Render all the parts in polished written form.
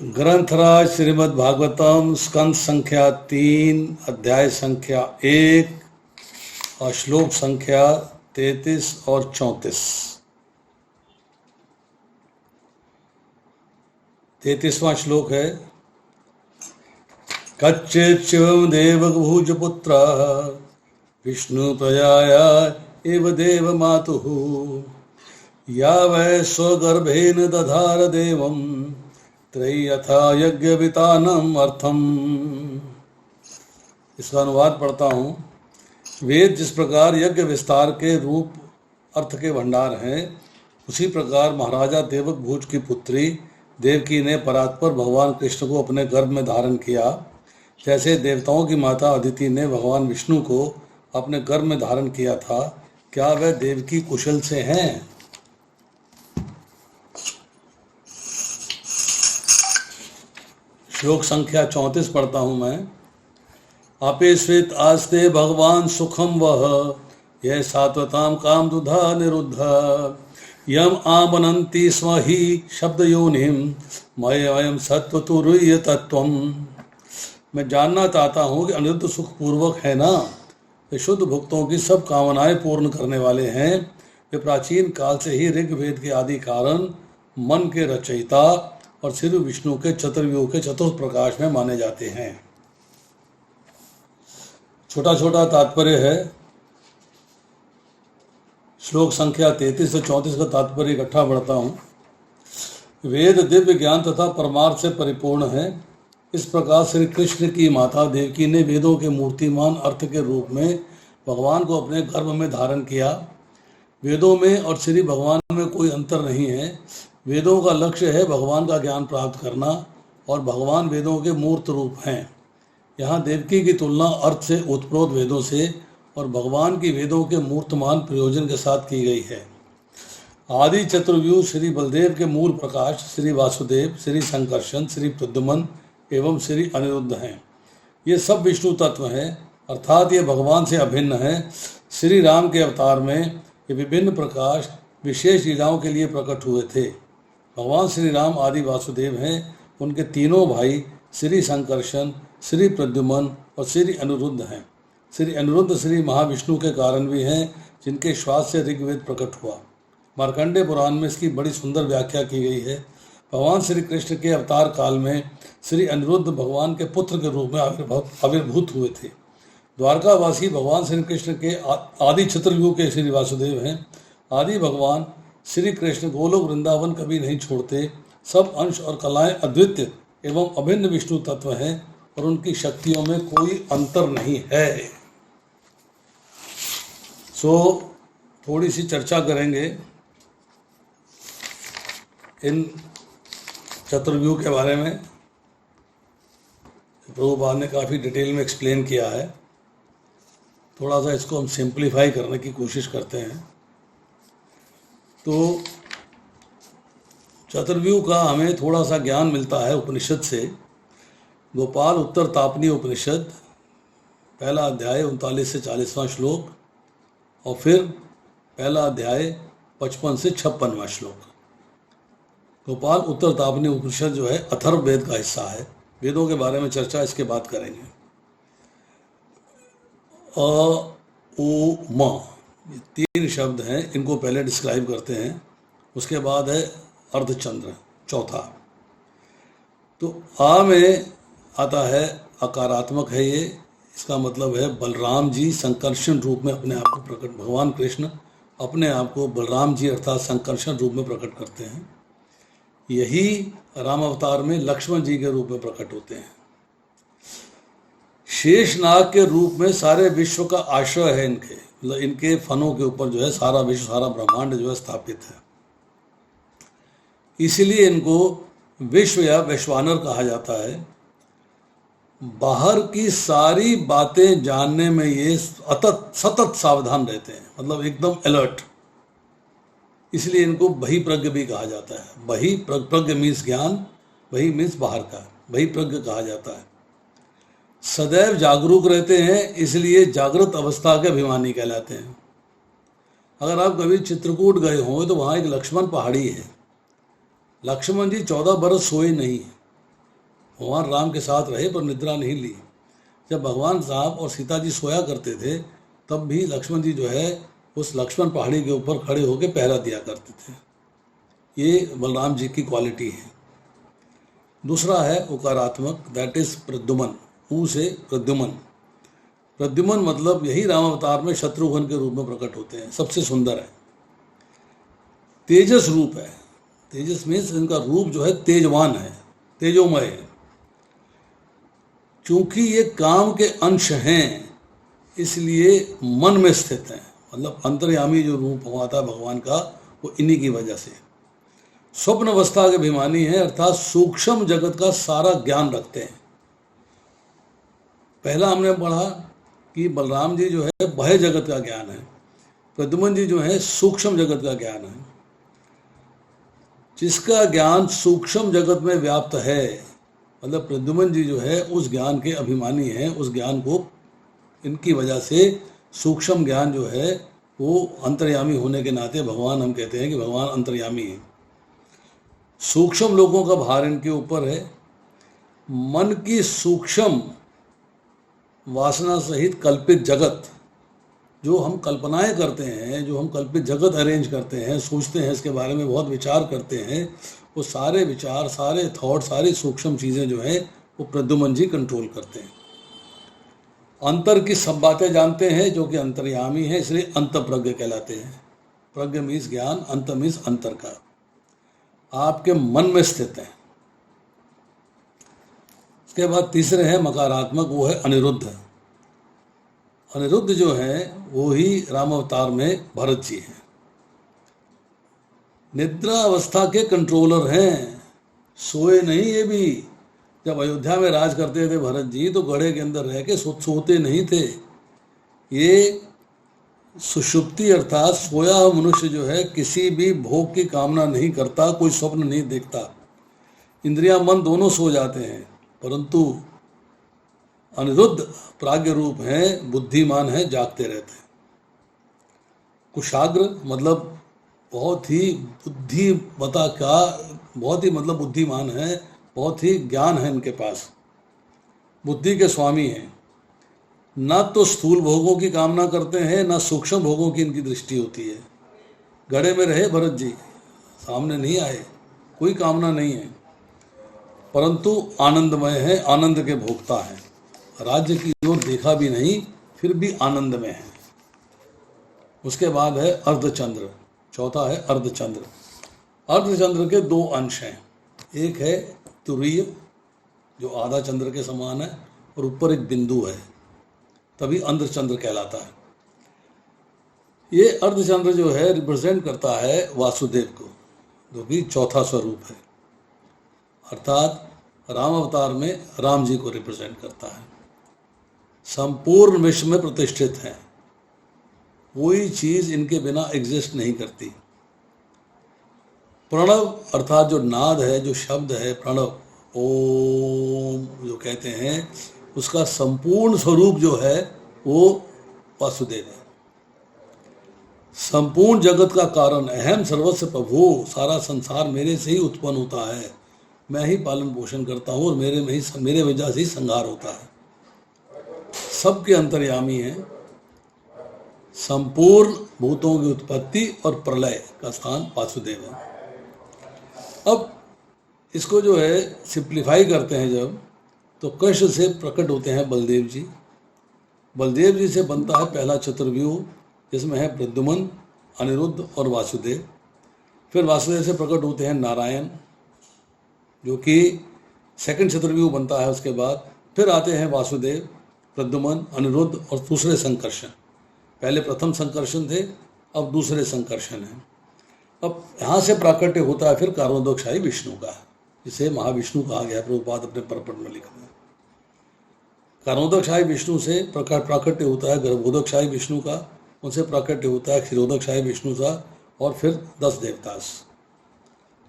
ग्रंथराज श्रीमद् भागवतम स्कंद संख्या 3 अध्याय संख्या 1 और श्लोक संख्या 33 और 34। 33वां श्लोक है। कच्चित् शिवं देवभूजपुत्रः विष्णु प्रजाया एव देव मातुः या वै स्वगर्भेन दधार देवं त्रयथा यज्ञवितानम अर्थम। इसका अनुवाद पढ़ता हूँ। वेद जिस प्रकार यज्ञ विस्तार के रूप अर्थ के भंडार हैं, उसी प्रकार महाराजा देवक भूज की पुत्री देवकी ने परात्पर भगवान कृष्ण को अपने गर्भ में धारण किया। जैसे देवताओं की माता अदिति ने भगवान विष्णु को अपने गर्भ में धारण किया था, क्या वह देवकी कुशल से हैं? श्लोक संख्या 34 पढ़ता हूँ मैं। अपेश्वित आस्ते भगवान सुखम वह यह सात्वताम काम दुधा निरुद्ध यम आमनंती स्व ही शब्द योनिम मयम सत्व तुरुय तत्वम। मैं जानना चाहता हूँ कि अनिरुद्ध सुख पूर्वक है ना। वे शुद्ध भक्तों की सब कामनाएं पूर्ण करने वाले हैं। वे प्राचीन काल से ही ऋग्वेद के आदि कारण, मन के रचयिता और श्री विष्णु के चतुर्व्यूह के चतुर्थ प्रकाश में माने जाते हैं। छोटा छोटा तात्पर्य है। श्लोक संख्या 33 से 34 का तात्पर्य इकट्ठा पढ़ता हूँ। वेद दिव्य ज्ञान तथा परमार्थ से परिपूर्ण है। इस प्रकार श्री कृष्ण की माता देवकी ने वेदों के मूर्तिमान अर्थ के रूप में भगवान को अपने गर्भ में धारण किया। वेदों में और श्री भगवान में कोई अंतर नहीं है। वेदों का लक्ष्य है भगवान का ज्ञान प्राप्त करना और भगवान वेदों के मूर्त रूप हैं। यहाँ देवकी की तुलना अर्थ से उत्प्रोत वेदों से और भगवान की वेदों के मूर्तमान प्रयोजन के साथ की गई है। आदि चतुर्व्यूह श्री बलदेव के मूल प्रकाश श्री वासुदेव, श्री संकर्षण, श्री प्रद्युम्न एवं श्री अनिरुद्ध हैं। ये सब विष्णु तत्व हैं, अर्थात ये भगवान से अभिन्न है। श्री राम के अवतार में ये विभिन्न प्रकाश विशेष लीलाओं के लिए प्रकट हुए थे। भगवान श्री राम आदि वासुदेव हैं। उनके तीनों भाई श्री संकर्षण, श्री प्रद्युम्न और श्री अनिरुद्ध हैं। श्री अनिरुद्ध श्री महाविष्णु के कारण भी हैं, जिनके श्वास से ऋग्वेद प्रकट हुआ। मार्कंडेय पुराण में इसकी बड़ी सुंदर व्याख्या की गई है। भगवान श्री कृष्ण के अवतार काल में श्री अनिरुद्ध भगवान के पुत्र के रूप में आविर्भूत हुए थे। द्वारकावासी भगवान श्री कृष्ण के आदि चतुर्व्यूह के श्री वासुदेव हैं। आदि भगवान श्री कृष्ण गोलोक वृंदावन कभी नहीं छोड़ते। सब अंश और कलाएं अद्वितीय एवं अभिन्न विष्णु तत्व हैं और उनकी शक्तियों में कोई अंतर नहीं है। थोड़ी सी चर्चा करेंगे इन चतुर्व्यूह के बारे में। प्रभुपाद ने काफ़ी डिटेल में एक्सप्लेन किया है। थोड़ा सा इसको हम सिंप्लीफाई करने की कोशिश करते हैं। तो चतुर्व्यूह का हमें थोड़ा सा ज्ञान मिलता है उपनिषद से। गोपाल उत्तर तापनी उपनिषद, पहला अध्याय 39 से 40वां श्लोक और फिर पहला अध्याय 55 से 56वां श्लोक। गोपाल उत्तर तापनी उपनिषद जो है अथर्व वेद का हिस्सा है। वेदों के बारे में चर्चा इसके बाद करेंगे। अ, उ, म ये तीन शब्द हैं, इनको पहले डिस्क्राइब करते हैं। उसके बाद है अर्धचंद्र, चौथा। तो आ में आता है अकारात्मक है ये। इसका मतलब है बलराम जी संकर्षण रूप में अपने आप को प्रकट, भगवान कृष्ण अपने आप को बलराम जी अर्थात संकर्षण रूप में प्रकट करते हैं। यही राम अवतार में लक्ष्मण जी के रूप में प्रकट होते हैं। शेषनाग के रूप में सारे विश्व का आश्रय है इनके, मतलब इनके फनों के ऊपर जो है सारा विश्व, सारा ब्रह्मांड जो है स्थापित है। इसीलिए इनको विश्व या वैश्वानर कहा जाता है। बाहर की सारी बातें जानने में ये सतत सावधान रहते हैं, मतलब एकदम अलर्ट। इसलिए इनको बहिप्रज्ञ भी कहा जाता है। बहिप्रज्ञ मीन्स ज्ञान, बहि मीन्स बाहर का, बहिप्रज्ञ कहा जाता है। सदैव जागरूक रहते हैं, इसलिए जागृत अवस्था के अभिमानी कहलाते हैं। अगर आप कभी चित्रकूट गए हों तो वहाँ एक लक्ष्मण पहाड़ी है। लक्ष्मण जी 14 बरस सोए नहीं, भगवान राम के साथ रहे पर निद्रा नहीं ली। जब भगवान साहब और सीता जी सोया करते थे तब भी लक्ष्मण जी जो है उस लक्ष्मण पहाड़ी के ऊपर खड़े होकर पहरा दिया करते थे। ये बलराम जी की क्वालिटी है। दूसरा है उकारात्मक, दैट इज प्रद्युमन। ऊ से प्रद्युमन। प्रद्युमन मतलब यही राम अवतार में शत्रुघ्न के रूप में प्रकट होते हैं, सबसे सुंदर है। तेजस रूप है। तेजस मीन्स इनका रूप जो है तेजवान है, तेजोमय है। चूंकि ये काम के अंश हैं इसलिए मन में स्थित हैं, मतलब अंतर्यामी जो रूप हुआ था भगवान का वो इन्हीं की वजह से। स्वप्न अवस्था के अभिमानी है, अर्थात सूक्ष्म जगत का सारा ज्ञान रखते हैं। पहला हमने पढ़ा कि बलराम जी जो है बाह्य जगत का ज्ञान है, प्रद्युमन जी जो है सूक्ष्म जगत का ज्ञान है। जिसका ज्ञान सूक्ष्म जगत में व्याप्त है, मतलब प्रद्युमन जी जो है उस ज्ञान के अभिमानी हैं। उस ज्ञान को इनकी वजह से सूक्ष्म ज्ञान जो है वो अंतर्यामी होने के नाते भगवान, हम कहते हैं कि भगवान अंतर्यामी है। सूक्ष्म लोगों का भार इनके ऊपर है। मन की सूक्ष्म वासना सहित कल्पित जगत, जो हम कल्पनाएं करते हैं, जो हम कल्पित जगत अरेंज करते हैं, सोचते हैं, इसके बारे में बहुत विचार करते हैं, वो सारे विचार, सारे थॉट, सारी सूक्ष्म चीज़ें जो हैं वो प्रद्युमन जी कंट्रोल करते हैं। अंतर की सब बातें जानते हैं, जो कि अंतर्यामी है, इसलिए अंतप्रज्ञ कहलाते हैं। प्रज्ञ मीन्स ज्ञान, अंत मीन्स अंतर का, आपके मन में स्थित है। उसके बाद तीसरे हैं मकारात्मक, वो है अनिरुद्ध। अनिरुद्ध जो है वो ही राम अवतार में भरत जी हैं। निद्रा अवस्था के कंट्रोलर हैं, सोए नहीं ये भी। जब अयोध्या में राज करते थे भरत जी तो गढ़े के अंदर रह के सोते नहीं थे। ये सुषुप्ति अर्थात सोया हुआ मनुष्य जो है किसी भी भोग की कामना नहीं करता, कोई स्वप्न नहीं देखता। इंद्रियां मन दोनों सो जाते हैं, परंतु अनिरुद्ध प्राज्ञ रूप हैं, बुद्धिमान हैं, जागते रहते हैं। कुशाग्र मतलब बहुत ही बुद्धिमता का, बहुत ही मतलब बुद्धिमान है, बहुत ही ज्ञान है इनके पास, बुद्धि के स्वामी हैं। ना तो स्थूल भोगों की कामना करते हैं, ना सूक्ष्म भोगों की इनकी दृष्टि होती है। गढ़े में रहे भरत जी, सामने नहीं आए, कोई कामना नहीं है, परंतु आनंदमय है, आनंद के भोक्ता हैं। राज्य की ओर देखा भी नहीं, फिर भी आनंद में है। उसके बाद है अर्धचंद्र, चौथा है अर्धचंद्र। अर्धचंद्र के दो अंश हैं, एक है तुरीय जो आधा चंद्र के समान है और ऊपर एक बिंदु है, तभी अर्धचंद्र कहलाता है। ये अर्धचंद्र जो है रिप्रेजेंट करता है वासुदेव को, जो कि चौथा स्वरूप है, अर्थात राम अवतार में राम जी को रिप्रेजेंट करता है। संपूर्ण विश्व में प्रतिष्ठित हैं, कोई चीज इनके बिना एग्जिस्ट नहीं करती। प्रणव अर्थात जो नाद है, जो शब्द है प्रणव, ओम जो कहते हैं, उसका संपूर्ण स्वरूप जो है वो वासुदेव है। संपूर्ण जगत का कारण, अहम सर्वस्व प्रभु, सारा संसार मेरे से ही उत्पन्न होता है, मैं ही पालन पोषण करता हूँ और मेरे वजह से ही संहार होता है। सबके अंतर्यामी हैं, संपूर्ण भूतों की उत्पत्ति और प्रलय का स्थान वासुदेव है। अब इसको जो है सिंप्लीफाई करते हैं जब, तो कृष्ण से प्रकट होते हैं बलदेव जी। बलदेव जी से बनता है पहला चतुर्व्यूह, जिसमें है प्रद्युमन, अनिरुद्ध और वासुदेव। फिर वासुदेव से प्रकट होते हैं नारायण, जो कि सेकंड चतुर्व्यूह बनता है। उसके बाद फिर आते हैं वासुदेव, प्रद्युमन, अनिरुद्ध और दूसरे संकर्षण। पहले प्रथम संकर्षण थे, अब दूसरे संकर्षण हैं। अब यहाँ से प्राकट्य होता है फिर कारणोदकशाही विष्णु का, जिसे महाविष्णु कहा गया प्रभुपाद अपने परपट में लिखा है। कारणोदकशाही विष्णु से प्राकट्य होता है गर्भोदकशाही विष्णु का, उनसे प्राकट्य होता है क्षीरोदकशाही विष्णु का, और फिर 10 देवतास,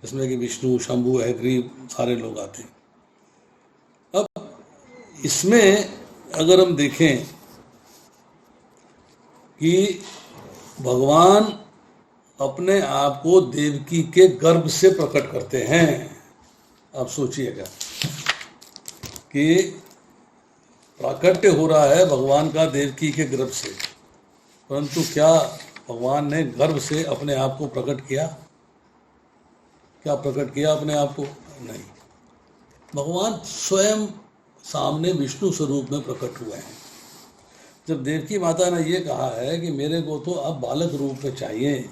जिसमें कि विष्णु, शंभु, हयग्रीव सारे लोग आते हैं। अब इसमें अगर हम देखें कि भगवान अपने आप को देवकी के गर्भ से प्रकट करते हैं। अब सोचिएगा, कि प्राकट्य हो रहा है भगवान का देवकी के गर्भ से, परंतु क्या भगवान ने गर्भ से अपने आप को प्रकट किया? क्या प्रकट किया अपने आप को? नहीं। भगवान स्वयं सामने विष्णु स्वरूप में प्रकट हुए हैं। जब देवकी माता ने ये कहा है कि मेरे को तो अब बालक रूप में चाहिए,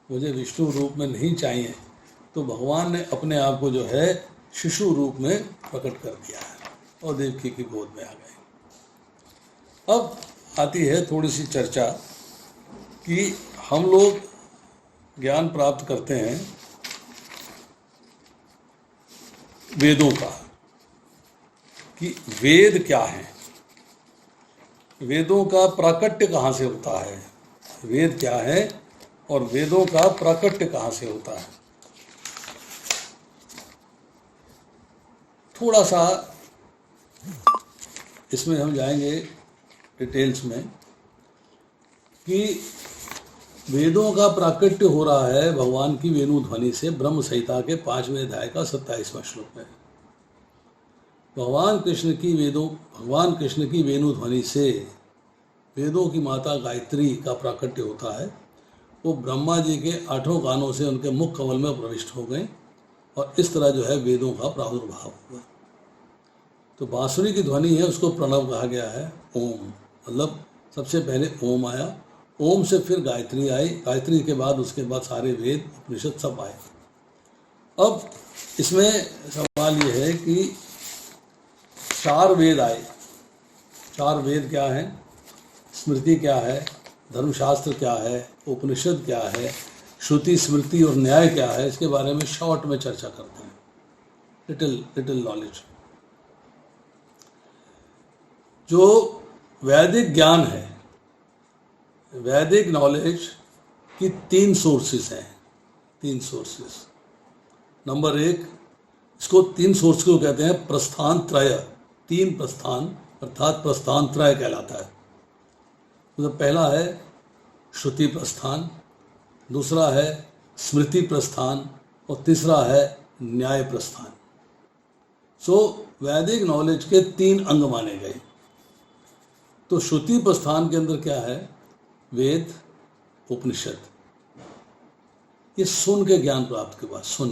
मुझे विष्णु रूप में नहीं चाहिए, तो भगवान ने अपने आप को जो है शिशु रूप में प्रकट कर दिया है और देवकी की गोद में आ गए। अब आती है थोड़ी सी चर्चा कि हम लोग ज्ञान प्राप्त करते हैं वेदों का, कि वेद क्या है, वेदों का प्राकट्य कहाँ से होता है, वेद क्या है और वेदों का प्राकट्य कहाँ से होता है। थोड़ा सा इसमें हम जाएंगे डिटेल्स में कि वेदों का प्राकट्य हो रहा है भगवान की वेणु ध्वनि से ब्रह्म संहिता के 5वें अध्याय का 27वां श्लोक में। भगवान कृष्ण की वेणु ध्वनि से वेदों की माता गायत्री का प्राकट्य होता है। वो ब्रह्मा जी के 8 कानों से उनके मुख कमल में प्रविष्ट हो गए और इस तरह जो है वेदों का प्रादुर्भाव हुआ। तो बांसुरी की ध्वनि है, उसको प्रणव कहा गया है। ओम मतलब सबसे पहले ओम आया, ओम से फिर गायत्री आई, गायत्री के बाद उसके बाद सारे वेद उपनिषद सब आए। अब इसमें सवाल ये है कि 4 वेद आए। 4 वेद क्या हैं? स्मृति क्या है, धर्मशास्त्र क्या है, उपनिषद क्या है, श्रुति स्मृति और न्याय क्या है, इसके बारे में शॉर्ट में चर्चा करते हैं। Little knowledge. जो वैदिक ज्ञान है, वैदिक नॉलेज की 3 सोर्सेस हैं। 3 सोर्सेस। नंबर 1, इसको 3 सोर्स को कहते हैं प्रस्थान त्रय। 3 प्रस्थान अर्थात प्रस्थान त्रय कहलाता है। तो पहला है श्रुति प्रस्थान, दूसरा है स्मृति प्रस्थान और तीसरा है न्याय प्रस्थान। सो वैदिक नॉलेज के 3 अंग माने गए। तो श्रुति प्रस्थान के अंदर क्या है? वेद, उपनिषद। ये सुन के ज्ञान प्राप्त के बाद, सुन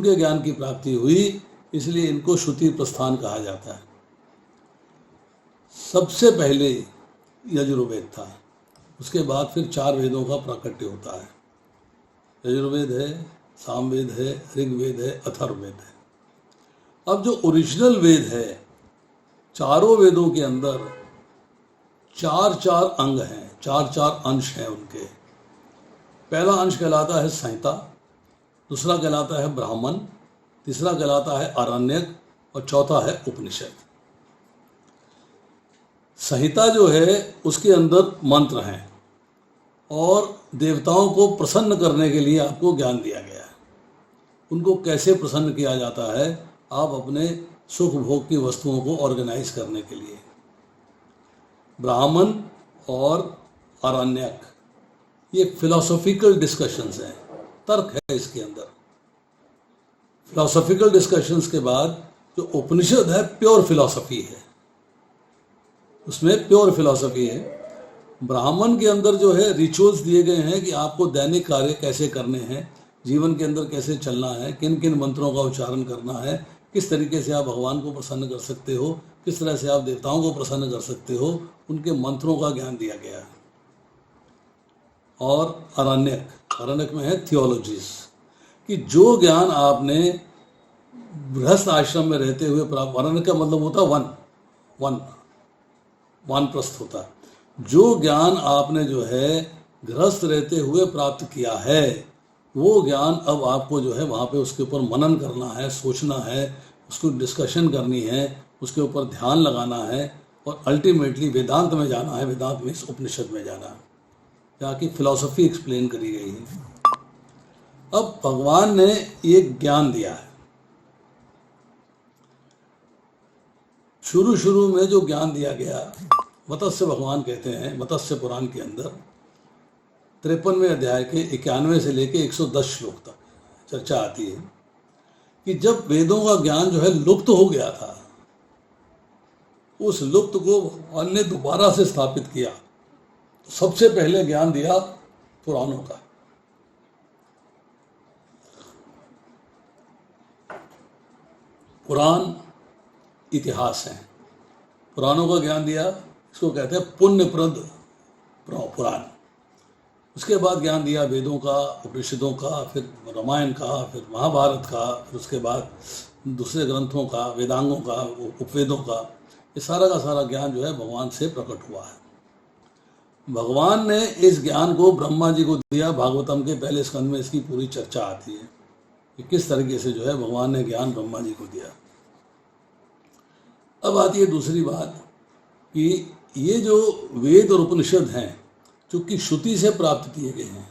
के ज्ञान की प्राप्ति हुई, इसलिए इनको श्रुति प्रस्थान कहा जाता है। सबसे पहले यजुर्वेद था, उसके बाद फिर 4 वेदों का प्राकट्य होता है। यजुर्वेद है, सामवेद है, ऋग्वेद है, अथर्ववेद है। अब जो ओरिजिनल वेद है, चारों वेदों के अंदर 4 अंग हैं, 4 अंश हैं उनके। पहला अंश कहलाता है संहिता, दूसरा कहलाता है ब्राह्मण, तीसरा कहलाता है आरण्यक और चौथा है उपनिषद। संहिता जो है उसके अंदर मंत्र हैं और देवताओं को प्रसन्न करने के लिए आपको ज्ञान दिया गया है। उनको कैसे प्रसन्न किया जाता है, आप अपने सुख भोग की वस्तुओं को ऑर्गेनाइज करने के लिए। ब्राह्मण और आरण्यक ये फिलोसॉफिकल डिस्कशंस हैं, तर्क है इसके अंदर। फिलोसॉफिकल डिस्कशंस के बाद जो उपनिषद है प्योर फिलॉसफी है, उसमें प्योर फिलॉसफी है। ब्राह्मण के अंदर जो है रिचुअल्स दिए गए हैं कि आपको दैनिक कार्य कैसे करने हैं, जीवन के अंदर कैसे चलना है, किन किन मंत्रों का उच्चारण करना है, किस तरीके से आप भगवान को प्रसन्न कर सकते हो, किस तरह से आप देवताओं को प्रसन्न कर सकते हो, उनके मंत्रों का ज्ञान दिया गया है। और आरण्यक में है थियोलॉजीज, कि जो ज्ञान आपने गृहस्थ आश्रम में रहते हुए प्राप्त, आरण्यक का मतलब होता वानप्रस्थ होता है। जो ज्ञान आपने जो है गृहस्थ रहते हुए प्राप्त किया है, वो ज्ञान अब आपको जो है वहाँ पे उसके ऊपर मनन करना है, सोचना है, उसको डिस्कशन करनी है, उसके ऊपर ध्यान लगाना है और अल्टीमेटली वेदांत में जाना है। वेदांत में उपनिषद में जाना है, जहाँ की फिलॉसफी एक्सप्लेन करी गई है। अब भगवान ने ये ज्ञान दिया है। शुरू में जो ज्ञान दिया गया, मत्स्य भगवान कहते हैं, मत्स्य पुराण के अंदर 53वें अध्याय के 91 से लेके 110 श्लोक तक चर्चा आती है कि जब वेदों का ज्ञान जो है लुप्त हो गया था, उस लुप्त को भगवान ने दोबारा से स्थापित किया। तो सबसे पहले ज्ञान दिया पुराणों का। पुराण इतिहास है, पुराणों का ज्ञान दिया, इसको कहते हैं पुण्यप्रद पुराण। उसके बाद ज्ञान दिया वेदों का, उपनिषदों का, फिर रामायण का, फिर महाभारत का, फिर उसके बाद दूसरे ग्रंथों का, वेदांगों का, उपवेदों का। ये सारा का सारा ज्ञान जो है भगवान से प्रकट हुआ है। भगवान ने इस ज्ञान को ब्रह्मा जी को दिया। भागवतम के पहले स्कंद में इसकी पूरी चर्चा आती है कि किस तरीके से जो है भगवान ने ज्ञान ब्रह्मा जी को दिया। अब आती है दूसरी बात कि ये जो वेद और उपनिषद हैं, चूंकि श्रुति से प्राप्त किए गए हैं,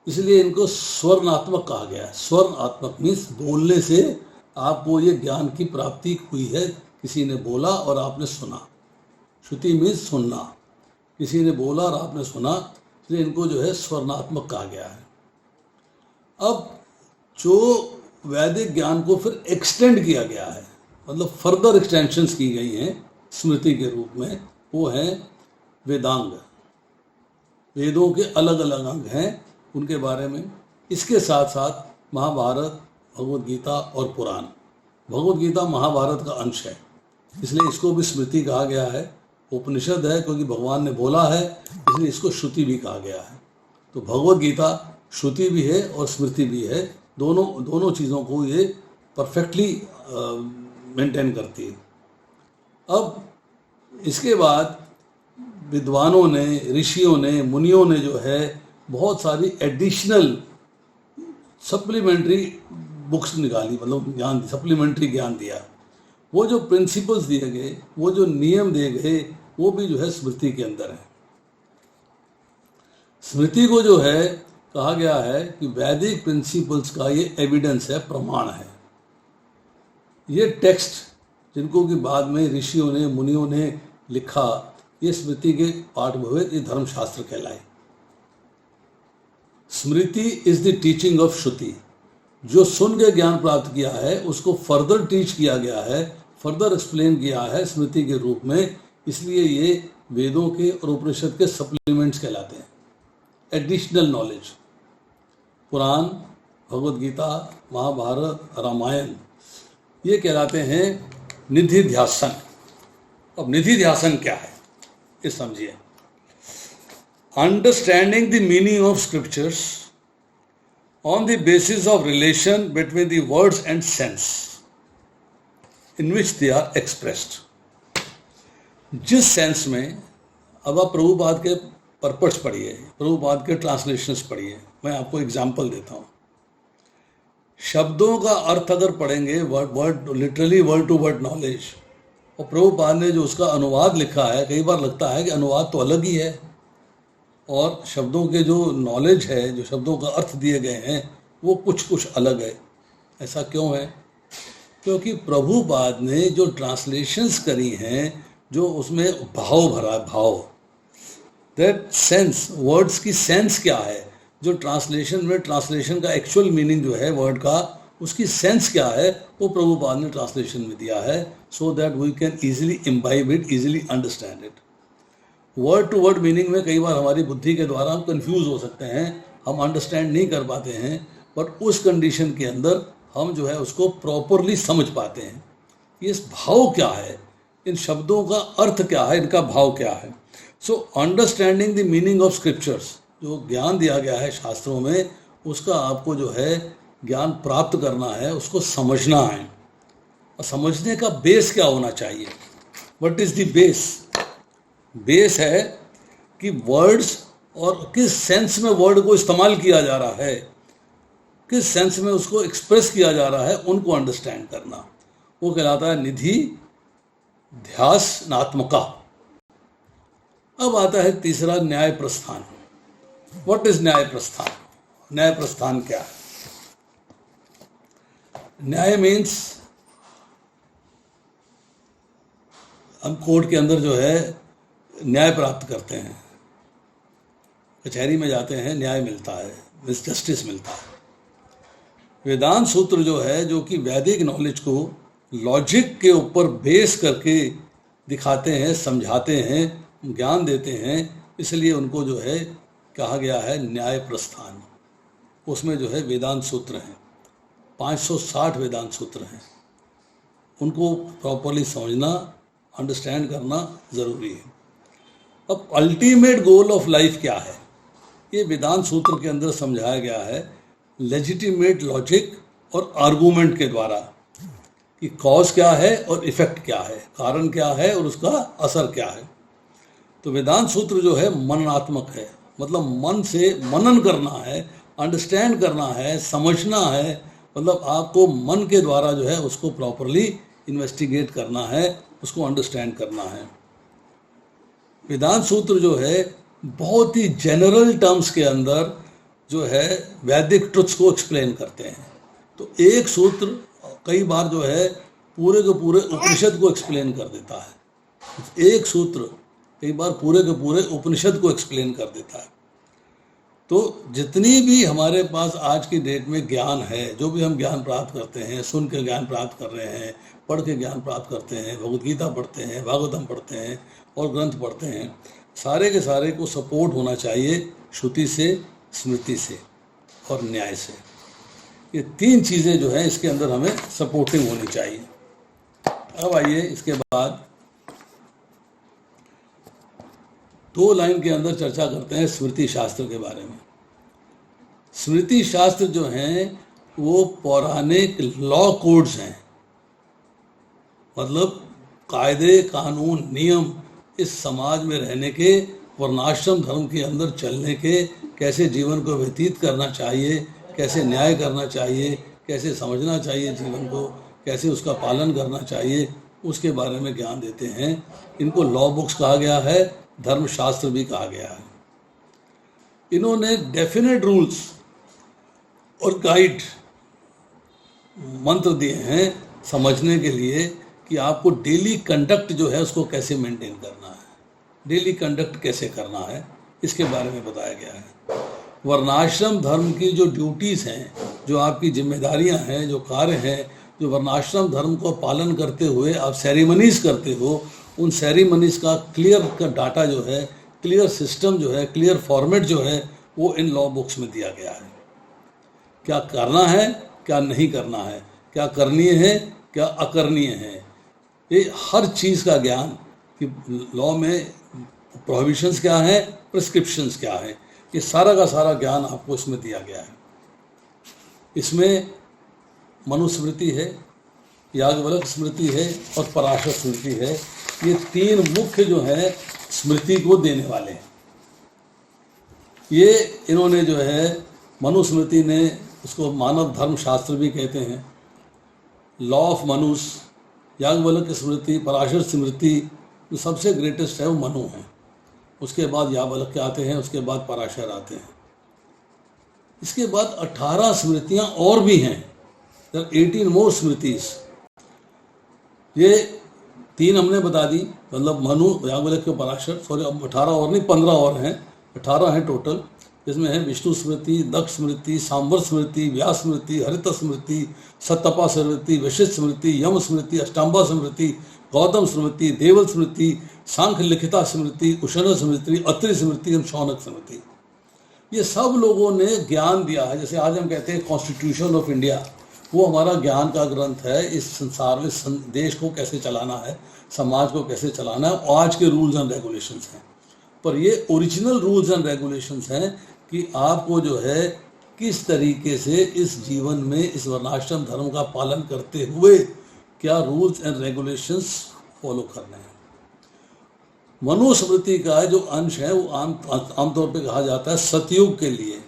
इसलिए इनको स्वर्णात्मक कहा गया है। स्वर्णात्मक मीन्स बोलने से आपको ये ज्ञान की प्राप्ति हुई है। किसी ने बोला और आपने सुना। श्रुति मीन्स सुनना, किसी ने बोला और आपने सुना, इसलिए इनको जो है स्वर्णात्मक कहा गया है। अब जो वैदिक ज्ञान को फिर एक्सटेंड किया गया है, मतलब फर्दर एक्सटेंशंस की गई हैं स्मृति के रूप में, वो हैं वेदांग। वेदों के अलग अलग अंग हैं, उनके बारे में। इसके साथ साथ महाभारत, भगवद गीता और पुराण। भगवद गीता महाभारत का अंश है, इसलिए इसको भी स्मृति कहा गया है। उपनिषद है क्योंकि भगवान ने बोला है, इसलिए इसको श्रुति भी कहा गया है। तो भगवद गीता श्रुति भी है और स्मृति भी है। दोनों चीज़ों को ये परफेक्टली मेंटेन करती है। अब इसके बाद विद्वानों ने, ऋषियों ने, मुनियों ने जो है बहुत सारी एडिशनल सप्लीमेंट्री बुक्स निकाली, मतलब ज्ञान, सप्लीमेंट्री ज्ञान दिया। वो जो प्रिंसिपल्स दिए गए, वो जो नियम दिए गए, वो भी जो है स्मृति के अंदर है। स्मृति को जो है कहा गया है कि वैदिक प्रिंसिपल्स का ये एविडेंस है, प्रमाण है। ये टेक्स्ट जिनको कि बाद में ऋषियों ने, मुनियों ने लिखा, ये स्मृति के पाठ हुए, ये धर्मशास्त्र कहलाए। स्मृति इज द टीचिंग ऑफ श्रुति। जो सुन के ज्ञान प्राप्त किया है उसको फर्दर टीच किया गया है, फर्दर एक्सप्लेन किया है स्मृति के रूप में। इसलिए ये वेदों के और उपनिषद के सप्लीमेंट्स कहलाते हैं, एडिशनल नॉलेज। पुराण, भगवद गीता, महाभारत, रामायण, ये कहलाते हैं निधिध्यासन। अब निधिध्यासन क्या है ये समझिए। Understanding the meaning of scriptures on the basis of relation between the words and sense in which they are expressed। जिस सेंस में, अब आप प्रभुपाद के पर्पस पढ़िए, प्रभुपाद के ट्रांसलेशंस पढ़िए। मैं आपको एग्जांपल देता हूँ। शब्दों का अर्थ अगर पढ़ेंगे, word literally word to word knowledge, और प्रभुपाद ने जो उसका अनुवाद लिखा है, कई बार लगता है कि अनुवाद तो अलग ही है और शब्दों के जो नॉलेज है, जो शब्दों का अर्थ दिए गए हैं, वो कुछ अलग है। ऐसा क्यों है? क्योंकि प्रभुपाद ने जो ट्रांसलेशंस करी हैं, जो उसमें भाव भरा, भाव, दैट सेंस, वर्ड्स की सेंस क्या है, जो ट्रांसलेशन में, ट्रांसलेशन का एक्चुअल मीनिंग जो है वर्ड का, उसकी सेंस क्या है, वो प्रभुपाद ने ट्रांसलेशन में दिया है, so that we can easily imbibe it, easily understand it. Word to word meaning में कई बार हमारी बुद्धि के द्वारा हम कंफ्यूज हो सकते हैं, हम अंडरस्टैंड नहीं कर पाते हैं, बट उस कंडीशन के अंदर हम जो है उसको प्रॉपरली समझ पाते हैं। ये भाव क्या है, इन शब्दों का अर्थ क्या है, इनका भाव क्या है। So understanding the meaning of scriptures, जो ज्ञान दिया गया है शास्त्रों में, उसका आपको जो है ज्ञान प्राप्त करना है, उसको समझना है। और समझने का बेस क्या होना चाहिए? What is the base? Base है कि वर्ड्स और किस सेंस में वर्ड को इस्तेमाल किया जा रहा है, किस सेंस में उसको एक्सप्रेस किया जा रहा है, उनको अंडरस्टैंड करना, वो कहलाता है निधि ध्यासनात्मका। अब आता है तीसरा, न्याय प्रस्थान। व्हाट इज न्याय प्रस्थान? न्याय प्रस्थान क्या है? न्याय मीन्स हम कोर्ट के अंदर जो है न्याय प्राप्त करते हैं, कचहरी में जाते हैं, न्याय मिलता है, जस्टिस मिलता है। वेदांत सूत्र जो है, जो कि वैदिक नॉलेज को लॉजिक के ऊपर बेस करके दिखाते हैं, समझाते हैं, ज्ञान देते हैं, इसलिए उनको जो है कहा गया है न्याय प्रस्थान। उसमें जो है वेदांत सूत्र हैं, 560 वेदांत सूत्र हैं। उनको प्रॉपरली समझना, अंडरस्टैंड करना ज़रूरी है। अब अल्टीमेट गोल ऑफ लाइफ क्या है, ये वेदांत सूत्र के अंदर समझाया गया है लेजिटिमेट लॉजिक और आर्गूमेंट के द्वारा, कि कॉज क्या है और इफेक्ट क्या है, कारण क्या है और उसका असर क्या है। तो वेदांत सूत्र जो है मननात्मक है, मतलब मन से मनन करना है, अंडरस्टैंड करना है, समझना है, मतलब आपको मन के द्वारा जो है उसको प्रॉपरली इन्वेस्टिगेट करना है, उसको अंडरस्टैंड करना है। वेदांत सूत्र जो है बहुत ही जनरल टर्म्स के अंदर जो है वैदिक ट्रुथ्स को एक्सप्लेन करते हैं। तो एक सूत्र कई बार जो है पूरे के पूरे उपनिषद को एक्सप्लेन कर देता है। एक सूत्र कई बार पूरे के पूरे उपनिषद को एक्सप्लेन कर देता है। तो जितनी भी हमारे पास आज की डेट में ज्ञान है, जो भी हम ज्ञान प्राप्त करते हैं, सुन के ज्ञान प्राप्त कर रहे हैं, पढ़ के ज्ञान प्राप्त करते हैं, भगवद गीता पढ़ते हैं, भागवतम पढ़ते हैं और ग्रंथ पढ़ते हैं, सारे के सारे को सपोर्ट होना चाहिए श्रुति से, स्मृति से और न्याय से। ये तीन चीज़ें जो है इसके अंदर हमें सपोर्टिंग होनी चाहिए। अब आइए इसके बाद 2 लाइन के अंदर चर्चा करते हैं स्मृति शास्त्र के बारे में। स्मृति शास्त्र जो हैं वो पौराणिक लॉ कोड्स हैं, मतलब कायदे, कानून, नियम इस समाज में रहने के, वर्णाश्रम धर्म के अंदर चलने के, कैसे जीवन को व्यतीत करना चाहिए, कैसे न्याय करना चाहिए, कैसे समझना चाहिए जीवन को, कैसे उसका पालन करना चाहिए, उसके बारे में ज्ञान देते हैं। इनको लॉ बुक्स कहा गया है, धर्मशास्त्र भी कहा गया है। इन्होंने डेफिनेट रूल्स और गाइड मंत्र दिए हैं समझने के लिए कि आपको डेली कंडक्ट जो है उसको कैसे मेंटेन करना है, डेली कंडक्ट कैसे करना है, इसके बारे में बताया गया है। वर्णाश्रम धर्म की जो ड्यूटीज़ हैं, जो आपकी जिम्मेदारियां हैं, जो कार्य हैं, जो वर्णाश्रम धर्म को पालन करते हुए आप सेरेमनीज़ करते हो, उन सेरेमनीज़ का क्लियर का डाटा जो है, क्लियर सिस्टम जो है, क्लियर फॉर्मेट जो है, वो इन लॉ बुक्स में दिया गया है। क्या करना है, क्या नहीं करना है, क्या करणीय है, क्या अकरणीय है, ये हर चीज़ का ज्ञान कि लॉ में प्रोहिबिशंस क्या है, प्रिस्क्रिप्शंस क्या है, ये सारा का सारा ज्ञान आपको इसमें दिया गया है। इसमें मनुस्मृति है, याज्ञवल्क्य स्मृति है और पराशर स्मृति है। ये 3 मुख्य जो है स्मृति को देने वाले हैं। ये इन्होंने जो है मनुस्मृति ने, उसको मानव धर्म शास्त्र भी कहते हैं, लॉ ऑफ मनुस, याज्ञवल्क्य स्मृति, पराशर स्मृति, जो सबसे ग्रेटेस्ट है वो मनु है। उसके बाद याज्ञवल्क्य आते हैं, उसके बाद पराशर आते हैं। इसके बाद 18 स्मृतियाँ और भी हैं, 18 मोर स्मृतिज। ये 3 हमने बता दी, मतलब मनु, याज्ञवल्क्य, पराशर, सॉरी 18 और नहीं, 15 और हैं, 18 हैं टोटल। जिसमें है विष्णु स्मृति, दक्ष स्मृति, सांबर स्मृति, व्यास स्मृति, हरित स्मृति, सत्तपा स्मृति, वशिष्ठ स्मृति, यम स्मृति, अष्टांबा स्मृति, गौतम स्मृति, देवल स्मृति, सांख्य लिखिता स्मृति, उशना स्मृति, अत्रि स्मृति और शौनक स्मृति। ये सब लोगों ने ज्ञान दिया है। जैसे आज हम कहते हैं कॉन्स्टिट्यूशन ऑफ इंडिया, वो हमारा ज्ञान का ग्रंथ है। इस संसार में देश को कैसे चलाना है, समाज को कैसे चलाना है, आज के रूल्स एंड रेगुलेशंस हैं। पर ये ओरिजिनल रूल्स एंड रेगुलेशंस हैं कि आपको जो है किस तरीके से इस जीवन में इस वर्णाश्रम धर्म का पालन करते हुए क्या रूल्स एंड रेगुलेशंस फॉलो करने हैं। मनुस्मृति का जो अंश है वो आमतौर पे कहा जाता है सतयुग के लिए,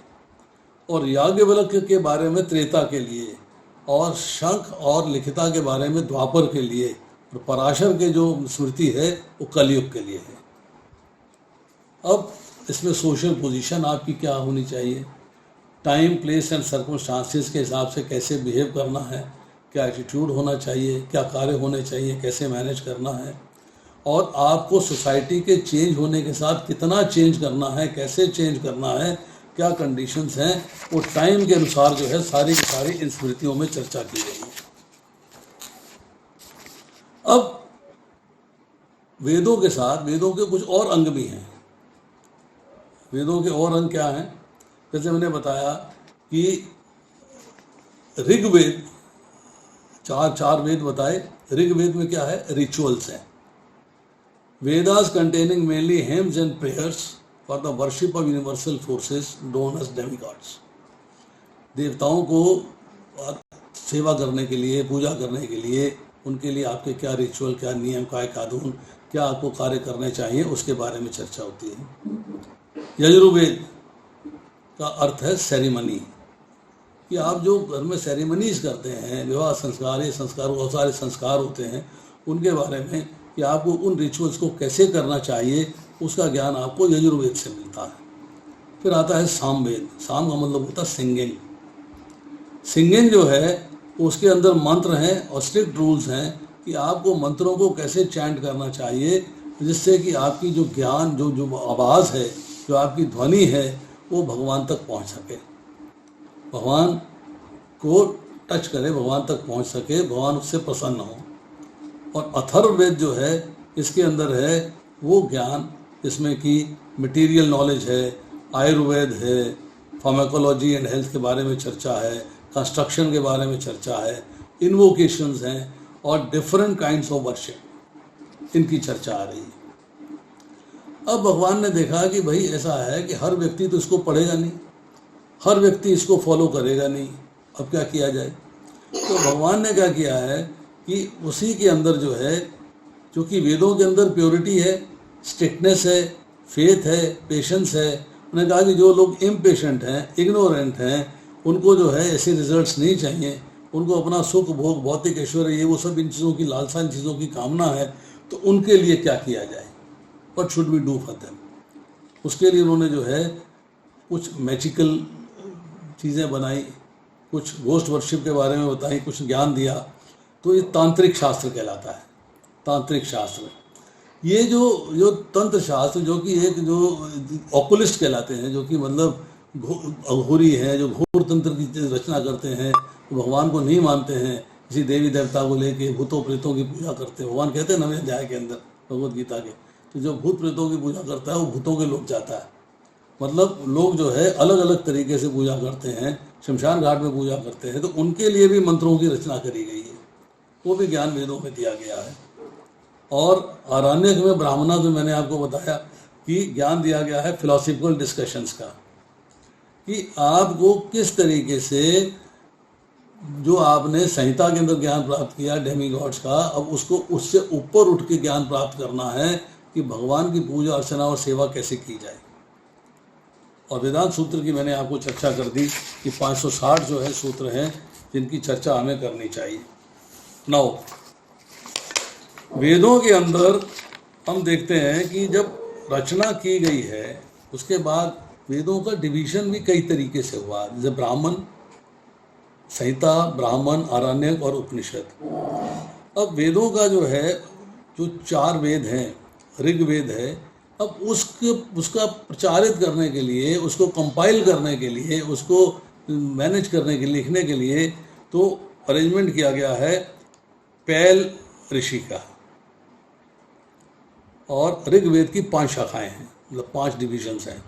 और याज्ञवल्क्य के बारे में त्रेता के लिए, और शंख और लिखिता के बारे में द्वापर के लिए, और पराशर के जो स्मृति है वो कलयुग के लिए है। अब इसमें सोशल पोजीशन आपकी क्या होनी चाहिए, टाइम, प्लेस एंड सर्कमस्टांसेस के हिसाब से कैसे बिहेव करना है, क्या एटीट्यूड होना चाहिए, क्या कार्य होने चाहिए, कैसे मैनेज करना है, और आपको सोसाइटी के चेंज होने के साथ कितना चेंज करना है, कैसे चेंज करना है, क्या कंडीशंस हैं, वो टाइम के अनुसार जो है सारी की सारी इन स्मृतियों में चर्चा की गई है। अब वेदों के साथ वेदों के कुछ और अंग भी हैं। वेदों के और अंग क्या हैं? जैसे मैंने बताया कि ऋग्वेद, चार वेद बताए। ऋग्वेद में क्या है? रिचुअल्स हैं। Vedas containing mainly hymns and prayers for the worship of universal forces known as demigods. देवताओं को सेवा करने के लिए, पूजा करने के लिए, उनके लिए आपके क्या रिचुअल, क्या नियम, क्या कानून, क्या आपको कार्य करने चाहिए, उसके बारे में चर्चा होती है। यजुर्वेद का अर्थ है सेरेमनी, कि आप जो घर में सेरेमनीज करते हैं, विवाह संस्कार, ये संस्कार, बहुत सारे संस्कार होते हैं, उनके बारे में कि आपको उन रिचुअल्स को कैसे करना चाहिए, उसका ज्ञान आपको यजुर्वेद से मिलता है। फिर आता है सामवेद। साम का मतलब होता है सिंगिंग। सिंगिंग जो है उसके अंदर मंत्र हैं और स्ट्रिक्ट रूल्स हैं कि आपको मंत्रों को कैसे चैंट करना चाहिए, जिससे कि आपकी जो ज्ञान, जो आवाज़ है, जो आपकी ध्वनि है, वो भगवान तक पहुंच सके, भगवान को टच करे, भगवान तक पहुंच सके, भगवान उससे प्रसन्न हो। और अथर्ववेद जो है, इसके अंदर है वो ज्ञान जिसमें कि मटेरियल नॉलेज है, आयुर्वेद है, फार्माकोलॉजी एंड हेल्थ के बारे में चर्चा है, कंस्ट्रक्शन के बारे में चर्चा है, इन्वोकेशंस हैं और डिफरेंट काइंड्स ऑफ वर्शिप, इनकी चर्चा आ रही है। अब भगवान ने देखा कि भाई ऐसा है कि हर व्यक्ति तो इसको पढ़ेगा नहीं, हर व्यक्ति इसको फॉलो करेगा नहीं, अब क्या किया जाए? तो भगवान ने क्या किया है कि उसी के अंदर जो है, जो कि वेदों के अंदर प्योरिटी है, स्ट्रिक्टनेस है, फेथ है, पेशेंस है, उन्होंने कहा कि जो लोग इम्पेशेंट हैं, इग्नोरेंट हैं, उनको जो है ऐसे रिजल्ट्स नहीं चाहिए, उनको अपना सुख भोग, भौतिक ऐश्वर्य, ये वो सब इन चीज़ों की लालसा, इन चीज़ों की कामना है, तो उनके लिए क्या किया जाए, what should we do for them. उसके लिए उन्होंने जो है कुछ मैजिकल चीज़ें बनाई, कुछ गोस्ट वर्शिप के बारे में बताई, कुछ ज्ञान दिया। तो ये तांत्रिक शास्त्र कहलाता है। तांत्रिक शास्त्र, ये जो तंत्र शास्त्र, जो कि एक जो ऑकुलिस्ट कहलाते हैं, जो कि मतलब अघोरी हैं, जो घोर तंत्र की रचना करते हैं, भगवान को नहीं मानते हैं, किसी देवी देवता को लेके भूतों प्रेतों की पूजा करते हैं। भगवान कहते हैं नवें अध्याय के अंदर भगवद गीता के, तो जो भूत प्रेतों की पूजा करता है वो भूतों के लोग जाता है। मतलब लोग जो है अलग अलग तरीके से पूजा करते हैं, शमशान घाट में पूजा करते हैं, तो उनके लिए भी मंत्रों की रचना करी गई है, वो भी ज्ञान वेदों में दिया गया है। और आरण्यक में, ब्राह्मणा में मैंने आपको बताया कि ज्ञान दिया गया है फिलोसफिकल डिस्कशंस का, कि आपको किस तरीके से जो आपने संहिता के अंदर ज्ञान प्राप्त किया डेमीगॉड्स का, अब उसको उससे ऊपर उठ के ज्ञान प्राप्त करना है कि भगवान की पूजा अर्चना और सेवा कैसे की जाए। और वेदांत सूत्र की मैंने आपको चर्चा कर दी कि 560 जो है सूत्र हैं जिनकी चर्चा हमें करनी चाहिए। नौ वेदों के अंदर हम देखते हैं कि जब रचना की गई है उसके बाद वेदों का डिवीजन भी कई तरीके से हुआ, जैसे ब्राह्मण, संहिता, ब्राह्मण, आरण्यक और उपनिषद। अब वेदों का जो है, जो 4 वेद हैं, ऋग्वेद है, अब उसका प्रचारित करने के लिए, उसको कंपाइल करने के लिए, उसको मैनेज करने के लिए, लिखने के लिए, तो अरेंजमेंट किया गया है पैल ऋषि का। और ऋग्वेद की 5 शाखाएं हैं, मतलब 5 डिविजन्स हैं।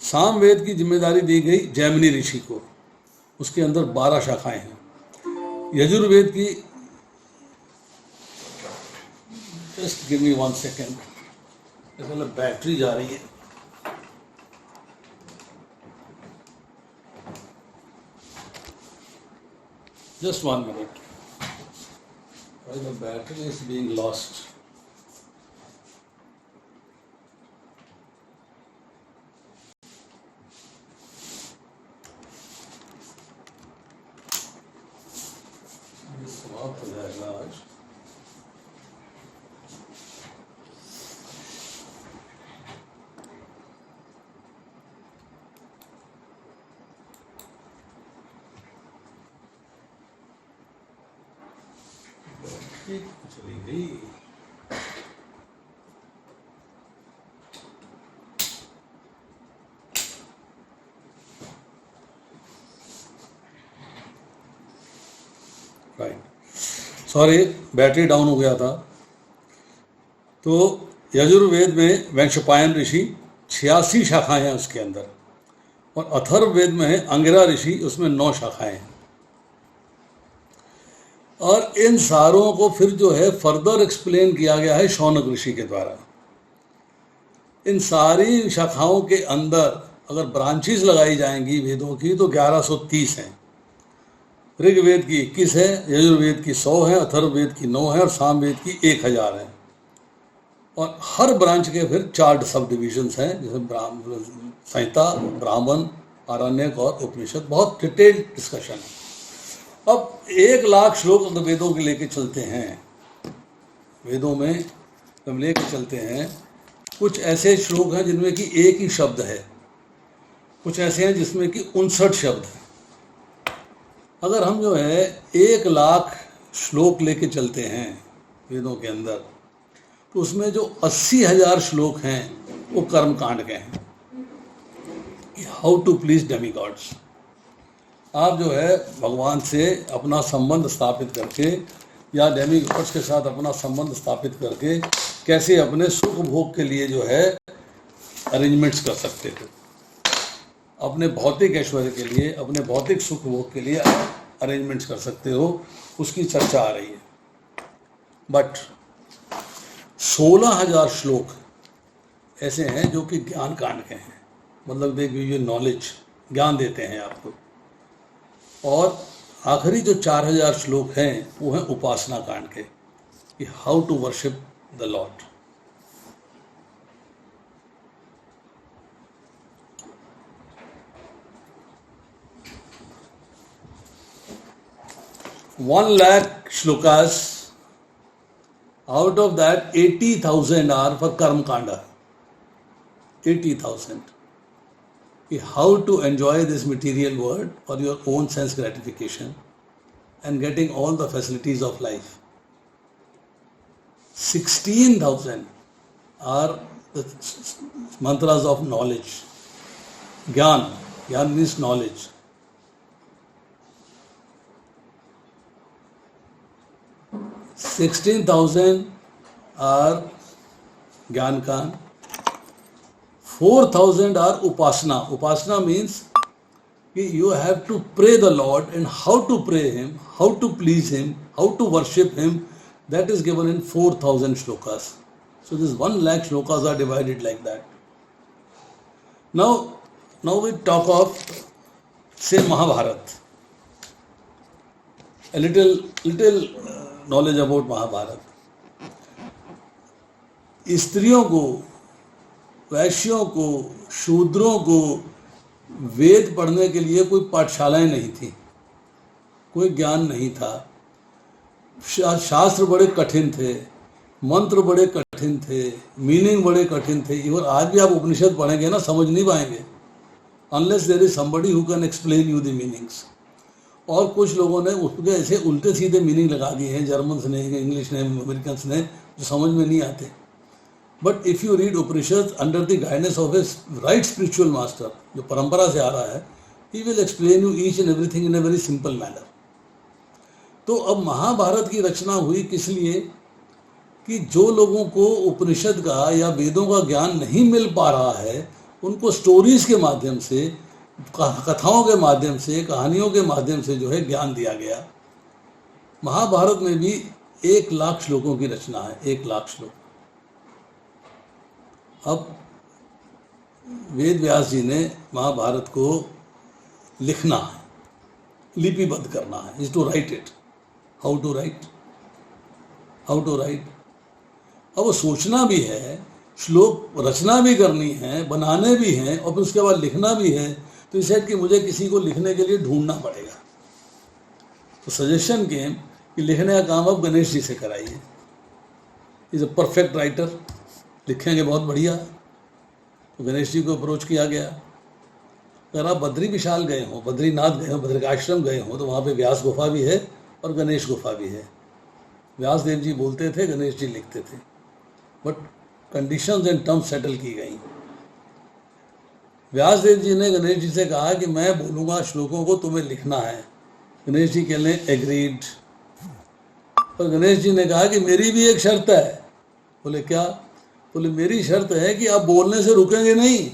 सामवेद की जिम्मेदारी दी गई जैमिनी ऋषि को, उसके अंदर 12 शाखाएं हैं। यजुर्वेद की, जस्ट गिव मी 1 सेकेंड, मतलब बैटरी जा रही है। Just 1 minute. Why the battery is being lost? समाप्त हो जाएगा आज। चली गई। राइट, सॉरी बैटरी डाउन हो गया था। तो यजुर्वेद में वैशंपायन ऋषि 86 शाखाएं हैं उसके अंदर, और अथर्ववेद में है अंगिरा ऋषि, उसमें 9 शाखाएं हैं। और इन सारों को फिर जो है फर्दर एक्सप्लेन किया गया है शौनक ऋषि के द्वारा। इन सारी शाखाओं के अंदर अगर ब्रांचेस लगाई जाएंगी वेदों की तो 1130 हैं। ऋग्वेद की 21 है, यजुर्वेद की 100 है, अथर्ववेद की 9 है और सामवेद की 1000 है। और हर ब्रांच के फिर 4 सब डिविजन्स हैं, जैसे संहिता, ब्राह्मण, आरण्यक और उपनिषद। बहुत डिटेल्ड डिस्कशन है। अब 1 लाख श्लोक अगर वेदों के लेके चलते हैं, वेदों में हम लेके चलते हैं, कुछ ऐसे श्लोक हैं जिनमें कि एक ही शब्द है, कुछ ऐसे हैं जिसमें कि 59 शब्द हैं। अगर हम जो है 1 लाख श्लोक लेके चलते हैं वेदों के अंदर, तो उसमें जो 80,000 श्लोक हैं वो कर्म कांड के हैं, how to please demigods. आप जो है भगवान से अपना संबंध स्थापित करके या डेमी गॉड्स के साथ अपना संबंध स्थापित करके कैसे अपने सुख भोग के लिए जो है अरेंजमेंट्स कर सकते हो, अपने भौतिक ऐश्वर्य के लिए, अपने भौतिक सुख भोग के लिए अरेंजमेंट्स कर सकते हो, उसकी चर्चा आ रही है। बट 16,000 श्लोक ऐसे हैं जो कि ज्ञान कांड के हैं, मतलब दे गिव यू नॉलेज, ज्ञान देते हैं आपको। और आखिरी जो 4,000 श्लोक हैं वो हैं उपासना कांड के, कि how to worship the lord. One lakh shlokas, out of that 80,000 are for Karma Kanda. 80,000. How to enjoy this material world for your own sense gratification and getting all the facilities of life. 16,000 are the mantras of knowledge. Gyan. Gyan means knowledge. 16,000 are Gyan Kan. 4,000 are Upasana. Upasana means you have to pray the Lord, and how to pray Him, how to please Him, how to worship Him, that is given in 4,000 shlokas. So this 1 lakh shlokas are divided like that. Now we talk of, say, Mahabharata. A little knowledge about Mahabharata. स्त्रियों को, वैश्यों को, शूद्रों को वेद पढ़ने के लिए कोई पाठशालाएं नहीं थी, कोई ज्ञान नहीं था। शास्त्र बड़े कठिन थे, मंत्र बड़े कठिन थे, मीनिंग बड़े कठिन थे। इवन आज भी आप उपनिषद पढ़ेंगे ना, समझ नहीं पाएंगे unless there is somebody who can explain you the meanings. और कुछ लोगों ने उसके ऐसे उल्टे सीधे मीनिंग लगा दिए हैं, जर्मन्स ने, इंग्लिश ने, अमेरिकन्स ने, जो समझ में नहीं आते। But if you read Upanishad under the guidance of A right spiritual master, जो परंपरा से आ रहा है, he will explain you each and everything in a very simple manner. तो अब महाभारत की रचना हुई किस लिए? कि जो लोगों को उपनिषद का या वेदों का ज्ञान नहीं मिल पा रहा है, उनको स्टोरीज के माध्यम से, कथाओं के माध्यम से, कहानियों के माध्यम से जो है ज्ञान दिया गया। महाभारत में भी 1 लाख श्लोकों की रचना है, 1 लाख श्लोक। अब वेद व्यास जी ने महाभारत को लिखना है, लिपिबद्ध करना है, is to write it. How to write, how to write. अब वो सोचना भी है, श्लोक रचना भी करनी है, बनाने भी हैं, और फिर उसके बाद लिखना भी है। तो इसे कि मुझे किसी को लिखने के लिए ढूंढना पड़ेगा। तो सजेशन केम कि लिखने का काम अब गणेश जी से कराइए। इज अ परफेक्ट राइटर, लिखेंगे बहुत बढ़िया। तो गणेश जी को अप्रोच किया गया। अगर आप बद्री विशाल गए हो, बद्रीनाथ गए हो, बद्रिकाश्रम गए हो, तो वहाँ पे व्यास गुफा भी है और गणेश गुफा भी है। व्यास देव जी बोलते थे, गणेश जी लिखते थे, but conditions and terms settle की गई। व्यास देव जी ने गणेश जी से कहा कि मैं बोलूँगा श्लोकों को, तुम्हें लिखना है। गणेश जी कहने एग्रीड, और गणेश जी ने कहा कि मेरी भी एक शर्त है। बोले क्या? बोले मेरी शर्त है कि आप बोलने से रुकेंगे नहीं।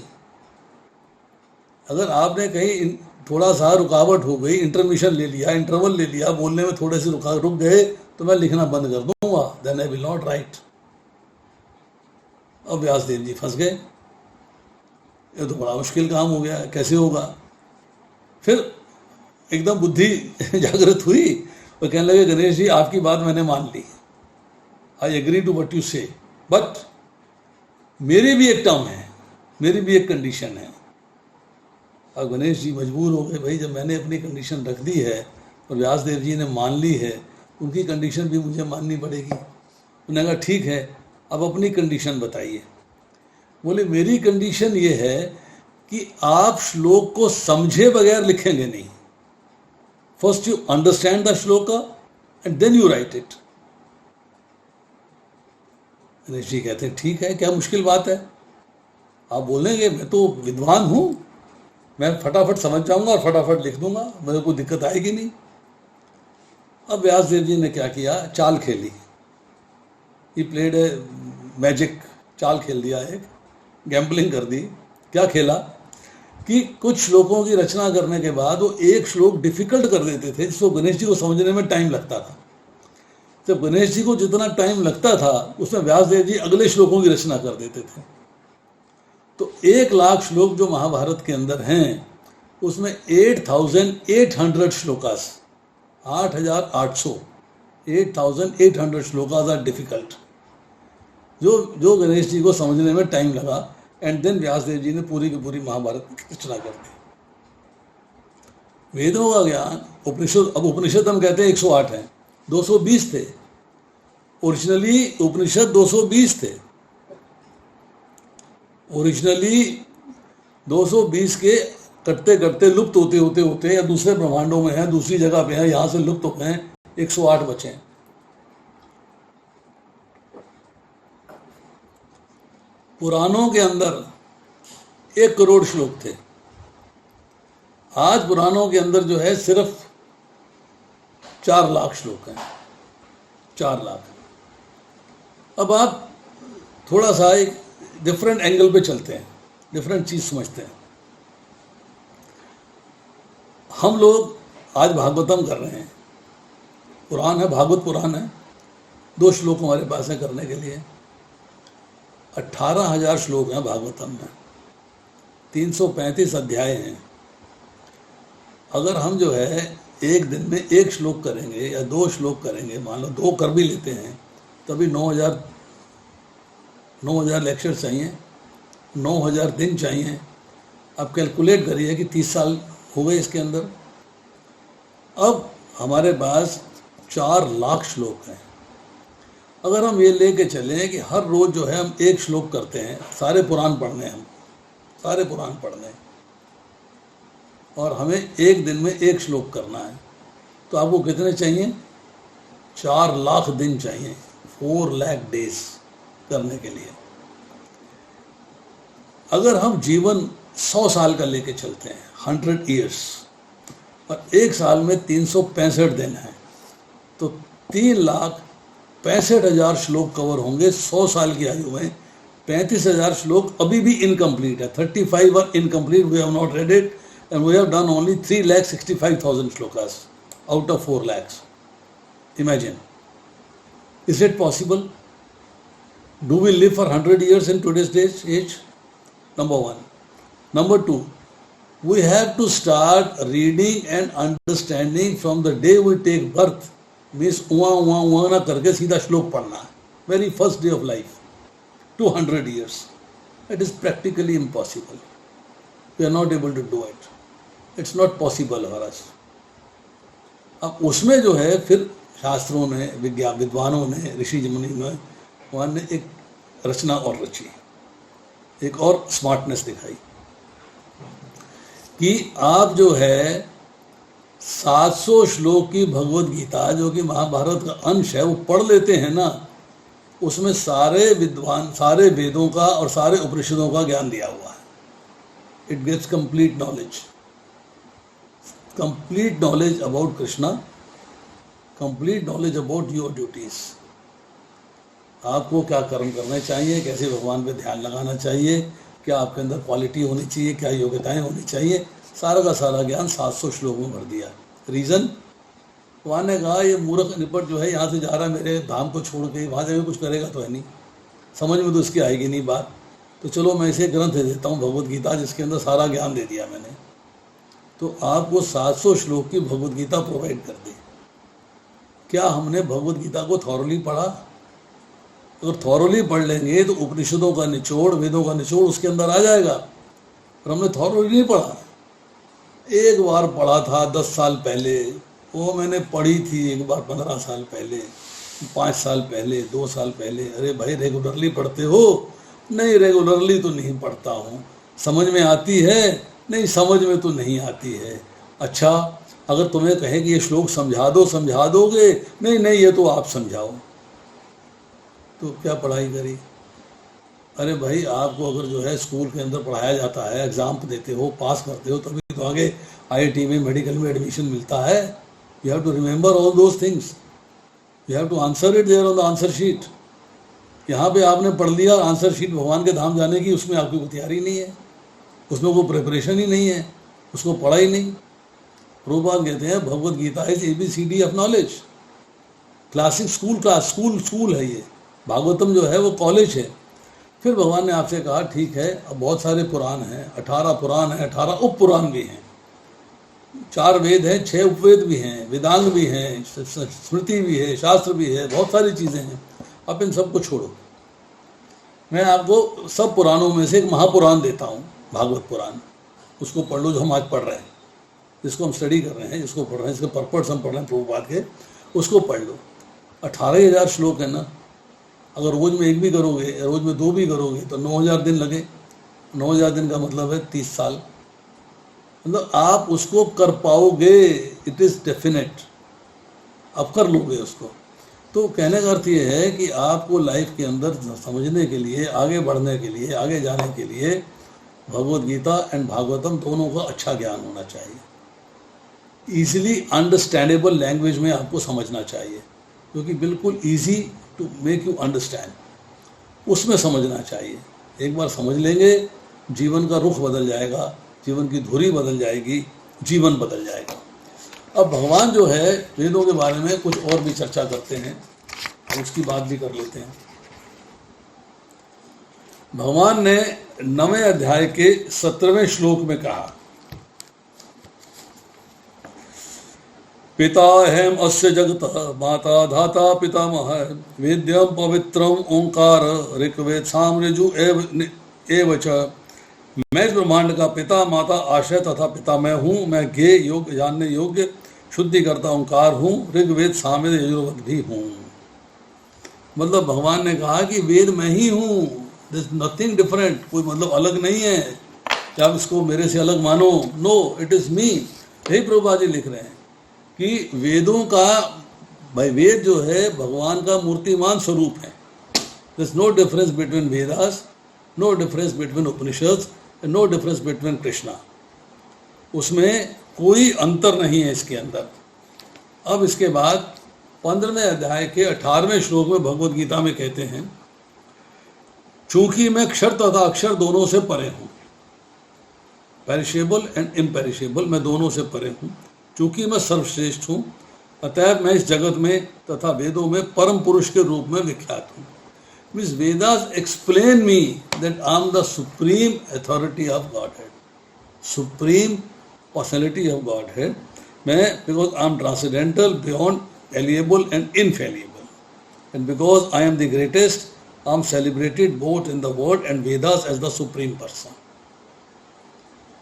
अगर आपने कहीं थोड़ा सा रुकावट हो गई, इंटरमिशन ले लिया, इंटरवल ले लिया, बोलने में थोड़े से रुक गए, तो मैं लिखना बंद कर दूंगा, then I will not write. अब व्यासदेव जी फंस गए, ये तो बड़ा मुश्किल काम हो गया, कैसे होगा। फिर एकदम बुद्धि जागृत हुई और कहने लगे गणेश जी आपकी बात मैंने मान ली, I agree to what you say, but मेरी भी एक टर्म है, मेरी भी एक कंडीशन है। अब गणेश जी मजबूर हो गए, भाई जब मैंने अपनी कंडीशन रख दी है और व्यासदेव जी ने मान ली है, उनकी कंडीशन भी मुझे माननी पड़ेगी। उन्होंने कहा ठीक है, अब अपनी कंडीशन बताइए। बोले मेरी कंडीशन ये है कि आप श्लोक को समझे बगैर लिखेंगे नहीं। First you understand the shloka and then you write it. Ganesh ji कहते हैं ठीक है, क्या मुश्किल बात है, आप बोलेंगे, मैं तो विद्वान हूं, मैं फटाफट समझ जाऊंगा और फटाफट लिख दूंगा, मुझे कोई दिक्कत आएगी नहीं। अब व्यासदेव जी ने क्या किया, चाल खेली, ही प्लेड ए मैजिक, चाल खेल दिया, एक गैम्बलिंग कर दी। क्या खेला कि कुछ श्लोकों की रचना करने के बाद वो एक श्लोक डिफिकल्ट कर देते थे जिसको गणेश जी को समझने में टाइम लगता था। जब गणेश जी को जितना टाइम लगता था उसमें व्यासदेव जी अगले श्लोकों की रचना कर देते थे। तो 1,00,000 श्लोक जो महाभारत के अंदर हैं उसमें 8,800 श्लोकास, 8,800 श्लोकास आर डिफिकल्ट, जो गणेश जी को समझने में टाइम लगा। एंड देन व्यासदेव जी ने पूरी की पूरी महाभारत की रचना कर दी। वेदों का ज्ञान, उपनिषद, अब उपनिषद हम कहते हैं 108 हैं, 220 थे ओरिजिनली। उपनिषद 220 थे ओरिजिनली, 220 के कटते कटते लुप्त होते या दूसरे ब्रह्मांडों में हैं, दूसरी जगह पे हैं, यहां से लुप्त हो गए, 108 बचे हैं। पुराणों के अंदर 1 करोड़ श्लोक थे, आज पुराणों के अंदर जो है सिर्फ 4 लाख श्लोक हैं, 4 लाख। अब आप थोड़ा सा एक डिफरेंट एंगल पे चलते हैं, डिफरेंट चीज समझते हैं। हम लोग आज भागवतम कर रहे हैं, पुराण है, भागवत पुराण है, 2 श्लोक हमारे पास है करने के लिए। 18,000 श्लोक हैं भागवतम में, 335 अध्याय हैं। अगर हम जो है एक दिन में 1 श्लोक करेंगे या 2 श्लोक करेंगे, मान लो 2 कर भी लेते हैं, तभी 9,000 लेक्चर चाहिए, 9,000 दिन चाहिए। अब कैलकुलेट करिए कि 30 साल हो गए इसके अंदर। अब हमारे पास 4 लाख श्लोक हैं। अगर हम ये लेके चलें कि हर रोज जो है हम 1 श्लोक करते हैं, सारे पुराण पढ़ने, हम सारे पुराण पढ़ने, और हमें एक दिन में 1 श्लोक करना है, तो आपको कितने चाहिए? 4 लाख दिन चाहिए, 4 लाख डेज करने के लिए। अगर हम जीवन 100 साल का लेके चलते हैं, 100 ईयर्स, और 1 साल में 365 दिन है, तो 3,65,000 श्लोक कवर होंगे 100 साल की आयु में। 35,000 श्लोक अभी भी इनकम्प्लीट है, 35 are incomplete, we have not read it, and we have done only 3,65,000 shlokas out of 4 lakhs. Imagine. Is it possible? Do we live for 100 years in today's age? Number 1. Number 2, we have to start reading and understanding from the day we take birth. Means उआ ना करके सीधा श्लोक पढ़ना है, very first day of life, 200 years. It is practically impossible. We are not able to do it. It's not possible for us. अब उसमें जो है फिर शास्त्रों ने, विद्वानों ने, ऋषि मुनि में, वहाँ ने एक रचना और रची, एक और स्मार्टनेस दिखाई कि आप जो है 700 श्लोक की भगवत गीता, जो कि महाभारत का अंश है, वो पढ़ लेते हैं ना, उसमें सारे विद्वान, सारे वेदों का और सारे उपनिषदों का ज्ञान दिया हुआ है। It gives complete knowledge about Krishna, complete knowledge about your duties, आपको क्या कर्म करने चाहिए, कैसे भगवान पे ध्यान लगाना चाहिए, क्या आपके अंदर क्वालिटी होनी चाहिए, क्या योग्यताएं होनी चाहिए, सारा का सारा ज्ञान 700 श्लोक में भर दिया। रीज़न, भगवान ने कहा ये मूर्ख निपट जो है यहाँ से जा रहा है मेरे धाम को छोड़ के, वहाँ जाके कुछ करेगा तो है नहीं, समझ में तो इसकी आएगी नहीं बात, तो चलो मैं इसे ग्रंथ दे देता हूँ भगवद गीता, जिसके अंदर सारा ज्ञान दे दिया मैंने। तो आपको 700 श्लोक की भगवद गीता प्रोवाइड कर दी। क्या हमने भगवद गीता को थॉरली पढ़ा? अगर थॉरली पढ़ लेंगे तो उपनिषदों का निचोड़, वेदों का निचोड़ उसके अंदर आ जाएगा, पर हमने थॉरली नहीं पढ़ा। एक बार पढ़ा था 10 साल पहले, वो मैंने पढ़ी थी एक बार 15 साल पहले, 5 साल पहले, 2 साल पहले। अरे भाई रेगुलरली पढ़ते हो? नहीं, रेगुलरली तो नहीं पढ़ता हूँ। समझ में आती है? नहीं, समझ में तो नहीं आती है। अच्छा, अगर तुम्हें कहे कि ये श्लोक समझा दो, समझा दोगे? नहीं नहीं, ये तो आप समझाओ। तो क्या पढ़ाई करी? अरे भाई, आपको अगर जो है स्कूल के अंदर पढ़ाया जाता है, एग्ज़ाम देते हो, पास करते हो, तभी तो आगे IIT में, मेडिकल में एडमिशन मिलता है। You have to remember all those things, you have to answer it there on the answer sheet. यहाँ पे आपने पढ़ लिया आंसर शीट भगवान के धाम जाने की, उसमें आपकी कोई तैयारी नहीं है, उसमें कोई प्रिपरेशन ही नहीं है, उसको पढ़ा ही नहीं। प्रभुपाद कहते हैं Bhagavad Gita is ABCD of knowledge. Classic school class, school है ये। भागवतम जो है वो कॉलेज है। फिर भगवान ने आपसे कहा ठीक है, अब बहुत सारे पुराण हैं, 18 पुराण हैं, 18 उप पुराण भी हैं, 4 वेद हैं, 6 उपवेद भी हैं, वेदांग भी हैं, स्मृति भी है, शास्त्र भी है, बहुत सारी चीज़ें हैं। आप इन सबको छोड़ो, मैं आपको सब पुराणों में से एक महापुराण देता हूँ, भागवत पुराण। उसको पढ़ लो, जो हम आज पढ़ रहे हैं, जिसको हम स्टडी कर रहे हैं, जिसको पढ़ रहे हैं, इसके पर्पस हम पढ़ रहे हैं प्रभुपाद के, उसको पढ़ लो। 18,000 श्लोक है ना। अगर रोज़ में 1 भी करोगे, रोज़ में 2 भी करोगे तो 9,000 दिन लगे। 9,000 दिन का मतलब है 30 साल। मतलब आप उसको कर पाओगे, इट इज़ डेफिनेट, आप कर लोगे उसको। तो कहने का अर्थ ये है कि आपको लाइफ के अंदर समझने के लिए, आगे बढ़ने के लिए, आगे जाने के लिए भगवद गीता एंड भागवतम दोनों का अच्छा ज्ञान होना चाहिए। ईजिली अंडरस्टैंडेबल लैंग्वेज में आपको समझना चाहिए, क्योंकि बिल्कुल easy to make you understand, उसमें समझना चाहिए। एक बार समझ लेंगे, जीवन का रुख बदल जाएगा, जीवन की धुरी बदल जाएगी, जीवन बदल जाएगा। अब भगवान जो है वेदों के बारे में कुछ और भी चर्चा करते हैं, उसकी बात भी कर लेते हैं। भगवान ने 9वें अध्याय के 17वें श्लोक में कहा, पिता अहम अस्य जगत माता धाता पितामह वेद्यम पवित्रम ओंकार ऋग्वेद सामऋजु एव च। मैं इस ब्रह्मांड का पिता, माता, आश्रय तथा पिता मैं हूँ। मैं ज्ञेय, योग्य, जानने योग्य, शुद्धि करता ओंकार हूँ। ऋग्वेद सामवेद यजुर्वेद भी हूँ। मतलब भगवान ने कहा कि वेद मैं ही हूँ, दिस नथिंग डिफरेंट, कोई मतलब अलग नहीं है कि आप इसको मेरे से अलग मानो। No, it is me. यही प्रभुपाद जी लिख रहे हैं कि वेदों का, भाई वेद जो है भगवान का मूर्तिमान स्वरूप है। This no difference between Vedas, no difference between Upanishad, no difference between Krishna. उसमें कोई अंतर नहीं है इसके अंदर। अब इसके बाद 15वें अध्याय के 18वें श्लोक में भगवद गीता में कहते हैं, चूंकि मैं क्षर तथा अक्षर दोनों से परे हूँ, पेरिशेबल एंड इम्पेरिशेबल, मैं दोनों से परे हूँ। चूंकि मैं सर्वश्रेष्ठ हूँ, अतएव मैं इस जगत में तथा वेदों में परम पुरुष के रूप में विख्यात हूँ। Means Vedas explain me that I am the supreme authority of Godhead, supreme personality of Godhead. मैं, because I am transcendental, beyond fallible and infallible, and because I am the greatest, I am celebrated both in the world and Vedas as the supreme person.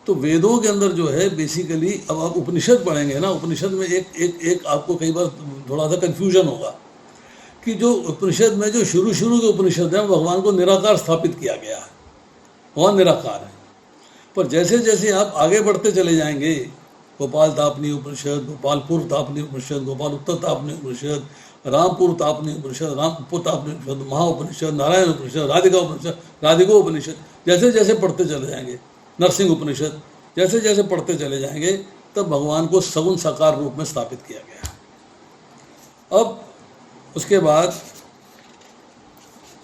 तो वेदों के अंदर जो है basically, अब आप उपनिषद पढ़ेंगे ना, उपनिषद में एक आपको कई बार थोड़ा सा कन्फ्यूजन होगा कि जो उपनिषद में जो शुरू के उपनिषद हैं भगवान को निराकार स्थापित किया गया है, भगवान निराकार है। पर जैसे जैसे आप आगे बढ़ते चले जाएंगे, गोपाल तापनी उपनिषद, गोपालपुर तापनी उपनिषद, गोपाल उत्तर तापनी उपनिषद, रामपुर तापनी उपनिषद, रामपुर तापनी उपनिषद, महाउपनिषद, नारायण उपनिषद, राधिका उपनिषद, राधिको उपनिषद, जैसे जैसे पढ़ते चले जाएंगे, नरसिंह उपनिषद, जैसे जैसे पढ़ते चले जाएंगे, तब भगवान को सगुण साकार रूप में स्थापित किया गया। अब उसके बाद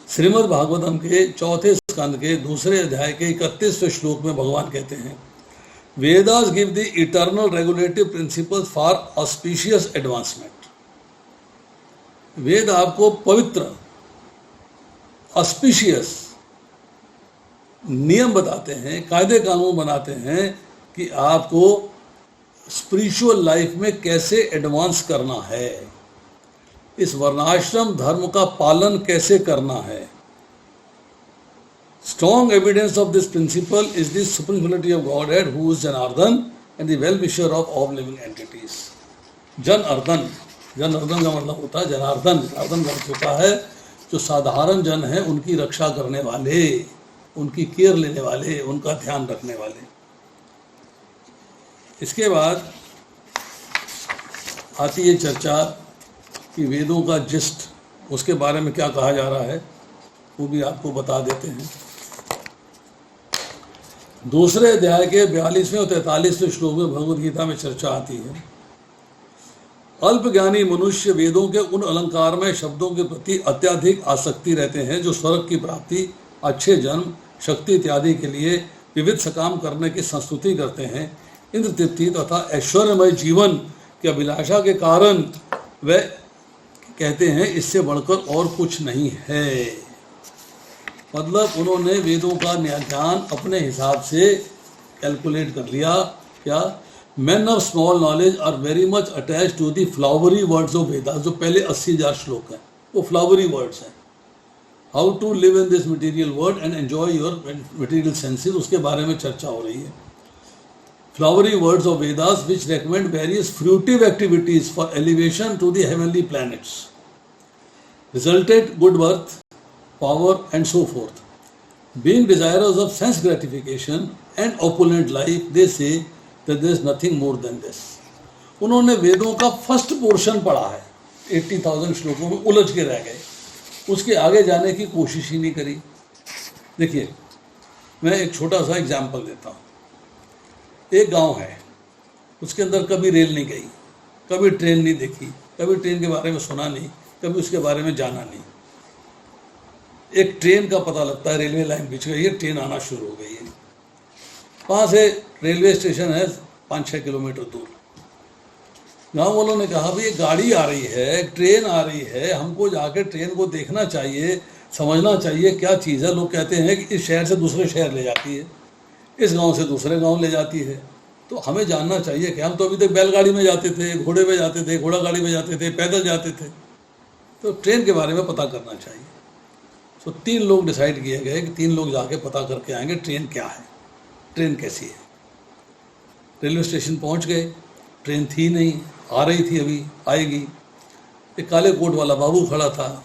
श्रीमद् भागवतम के चौथे स्कंद के दूसरे अध्याय के 31वें श्लोक में भगवान कहते हैं, Vedas give the eternal regulative principles for auspicious advancement. Veda आपको पवित्र ऑस्पिशियस नियम बताते हैं, कायदे कानून बनाते हैं कि आपको स्पिरिचुअल लाइफ में कैसे एडवांस करना है, इस वर्णाश्रम धर्म का पालन कैसे करना है। Strong evidence of this principle is the supremacy of Godhead who is Janardan and the well wisher of all living entities. Janardan, Janardan का मतलब होता है जनार्दन। जनार्दन का मतलब होता है जो साधारण जन है उनकी रक्षा करने वाले, उनकी केयर लेने वाले, उनका ध्यान रखने वाले। इसके बाद आती है चर्चा कि वेदों का जिस्ट, उसके बारे में क्या कहा जा रहा है वो भी आपको बता देते हैं। दूसरे अध्याय के 42वें और 43वें श्लोक में भगवद गीता में चर्चा आती है, अल्पज्ञानी मनुष्य वेदों के उन अलंकारमय शब्दों के प्रति अत्यधिक आसक्ति रहते हैं जो स्वर्ग की प्राप्ति, अच्छे जन्म, शक्ति इत्यादि के लिए विविध सकाम करने की संस्तुति करते हैं। इंद्र तृप्ति तथा ऐश्वर्यमय जीवन की अभिलाषा के कारण वे कहते हैं इससे बढ़कर और कुछ नहीं है। मतलब उन्होंने वेदों का ज्ञान अपने हिसाब से कैलकुलेट कर लिया। क्या? Men of small knowledge are very much attached to the flowery words of Vedas। जो पहले 80,000 श्लोक हैं वो flowery words हैं। How to live in this material world and enjoy your material senses, उसके बारे में चर्चा हो रही है। Flowery words of Vedas which recommend various fruitive activities for elevation to the heavenly planets, resulted good birth, power and so forth. Being desirous of sense gratification and opulent life, they say that there is nothing more than this। उन्होंने वेदों का first portion पढ़ा है, 80,000 श्लोकों में उलझ के रह गए, उसके आगे जाने की कोशिश ही नहीं करी। देखिए, मैं एक छोटा सा एग्जाम्पल देता हूँ। एक गांव है, उसके अंदर कभी रेल नहीं गई, कभी ट्रेन नहीं देखी, कभी ट्रेन के बारे में सुना नहीं, कभी उसके बारे में जाना नहीं। एक ट्रेन का पता लगता है, रेलवे लाइन बिछ गई है, ट्रेन आना शुरू हो गई है। वहाँ से रेलवे स्टेशन है 5-6 किलोमीटर दूर। गांव वालों ने कहा भाई ये गाड़ी आ रही है, ट्रेन आ रही है, हमको जाकर ट्रेन को देखना चाहिए, समझना चाहिए क्या चीज़ है। लोग कहते हैं कि इस शहर से दूसरे शहर ले जाती है, इस गांव से दूसरे गांव ले जाती है, तो हमें जानना चाहिए कि हम तो अभी तक बैलगाड़ी में जाते थे, घोड़े पे जाते थे, घोड़ा गाड़ी में जाते थे, पैदल जाते थे, तो ट्रेन के बारे में पता करना चाहिए। तो 3 लोग डिसाइड किए गए कि 3 लोग जाके पता करके आएंगे ट्रेन क्या है, ट्रेन कैसी है। रेलवे स्टेशन पहुंच गए, ट्रेन थी नहीं, आ रही थी, अभी आएगी। एक काले कोट वाला बाबू खड़ा था,